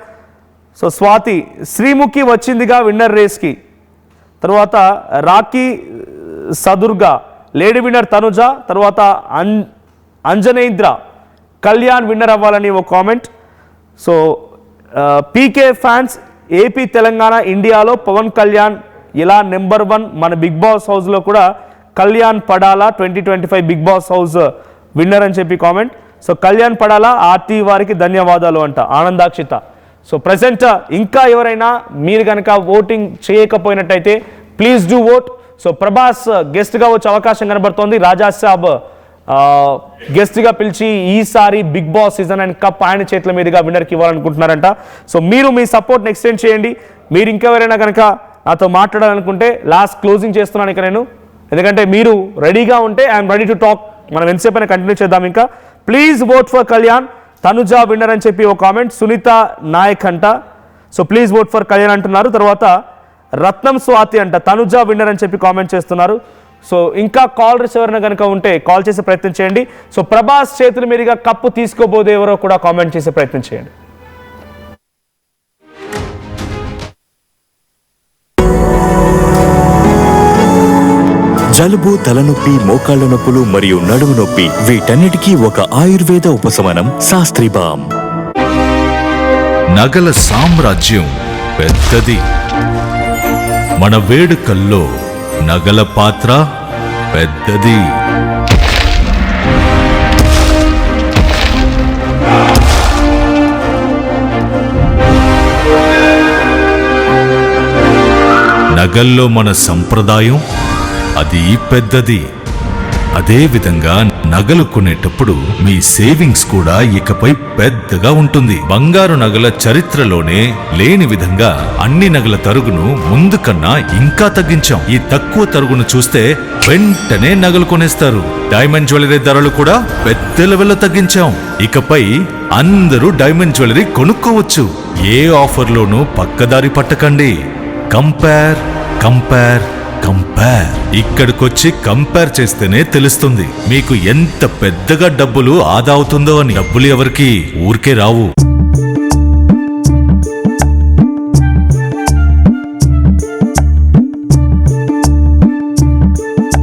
సో స్వాతి శ్రీముఖి వచ్చిందిగా విన్నర్ రేస్కి. తర్వాత రాకీ సదుర్గా లేడీ విన్నర్ తనుజ. తర్వాత అంజనేంద్ర కళ్యాణ్ విన్నర్ అవ్వాలని ఒక కామెంట్. సో పీకే ఫ్యాన్స్ ఏపీ తెలంగాణ ఇండియాలో పవన్ కళ్యాణ్ ఇలా నెంబర్ 1 మన బిగ్ బాస్ హౌస్లో కూడా కళ్యాణ్ పడాలా 2025 బిగ్ బాస్ హౌస్ విన్నర్ అని చెప్పి కామెంట్. సో కళ్యాణ్ పడాలా ఆర్టీ వారికి ధన్యవాదాలు అంట ఆనందాక్షిత. సో ప్రజెంట్ ఇంకా ఎవరైనా మీరు కనుక ఓటింగ్ చేయకపోయినట్టయితే please do vote. So Prabhas గెస్ట్గా వచ్చే అవకాశం కనబడుతోంది. రాజా సాబ్ గెస్ట్గా పిలిచి ఈసారి Bigg Boss season and cup ఆయన చేతుల మీదుగా విన్నర్కి ఇవ్వాలనుకుంటున్నారంట. సో మీరు మీ సపోర్ట్ని ఎక్స్టెండ్ చేయండి. మీరు ఇంకెవరైనా కనుక నాతో మాట్లాడాలనుకుంటే లాస్ట్ క్లోజింగ్ చేస్తున్నాను ఇక నేను, ఎందుకంటే మీరు రెడీగా ఉంటే ఐఎమ్ రెడీ టు టాక్. మనం ఎంతసేపు అయినా కంటిన్యూ చేద్దాం. ఇంకా please vote for Kalyan, Tanuja winner అని చెప్పి ఒక కామెంట్. సునీత నాయక్ అంట, so please vote for Kalyan అంటున్నారు. తర్వాత రత్నం స్వాతి అంట తనుజ విన్నర్ అని చెప్పి కామెంట్ చేస్తున్నారు. సో ఇంకా కాలర్స్ ఎవరైనా కనుక ఉంటే కాల్ చేసే ప్రయత్నం చేయండి. సో ప్రభాస్ చేతుల మీదుగా కప్పు తీసుకోబోదే ఎవరో కూడా కామెంట్ చేసే ప్రయత్నం చేయండి. జలుబు, తలనొప్పి, మోకాళ్ల నొప్పులు మరియు నడుము నొప్పి వీటన్నిటికీ ఒక ఆయుర్వేద ఉపశమనం శాస్త్రి బామ్. నగల సామ్రాజ్యం పెద్దది, మన వేడుకల్లో నగల పాత్ర పెద్దది. నగల్లో మన సంప్రదాయం అది పెద్దది. అదే విధంగా నగలు కొనేటప్పుడు మీ సేవింగ్స్ కూడా ఇకపై పెద్దగా ఉంటుంది. బంగారు నగల చరిత్రలోనే లేని విధంగా అన్ని నగల తరుగును ముందు కన్నా ఇంకా తగ్గించాం. ఈ తక్కువ తరుగును చూస్తే వెంటనే నగలు కొనేస్తారు. డైమండ్ జ్యువెలరీ ధరలు కూడా పెద్ద లెవెల్లో తగ్గించాం. ఇకపై అందరూ డైమండ్ జ్యువెలరీ కొనుక్కోవచ్చు. ఏ ఆఫర్లోనూ పక్కదారి పట్టకండి. Compare compare compare. ఇక్కడికొచ్చి కంపేర్ చేస్తేనే తెలుస్తుంది మీకు ఎంత పెద్దగా డబ్బులు ఆదా అవుతుందో అని. డబ్బులు ఎవరికి ఊరికే రావు.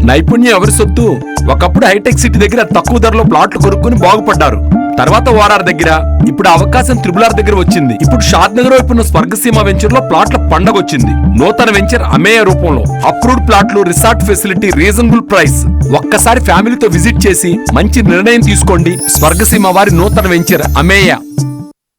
నైపుణ్యం ఎవరి సొత్తు? ఒకప్పుడు హైటెక్ సిటీ దగ్గర తక్కువ ధరలో ప్లాట్లు కొనుక్కుని బాగుపడ్డారు. తర్వాత ఓఆర్ఆర్ దగ్గర, ఇప్పుడు అవకాశం త్రిబుల్ దగ్గర వచ్చింది. ఇప్పుడు షాద్ నగర్ వైపు ఉన్న స్వర్గసీమ వెంచర్ లో ప్లాట్ల పండగ వచ్చింది. నూతన వెంచర్ అమేయ రూపంలో అప్రూవ్డ్ ప్లాట్లు, రిసార్ట్ ఫెసిలిటీ, రీజనబుల్ ప్రైస్. ఒక్కసారి ఫ్యామిలీతో విజిట్ చేసి మంచి నిర్ణయం తీసుకోండి. స్వర్గసీమ వారి నూతన వెంచర్ అమేయ.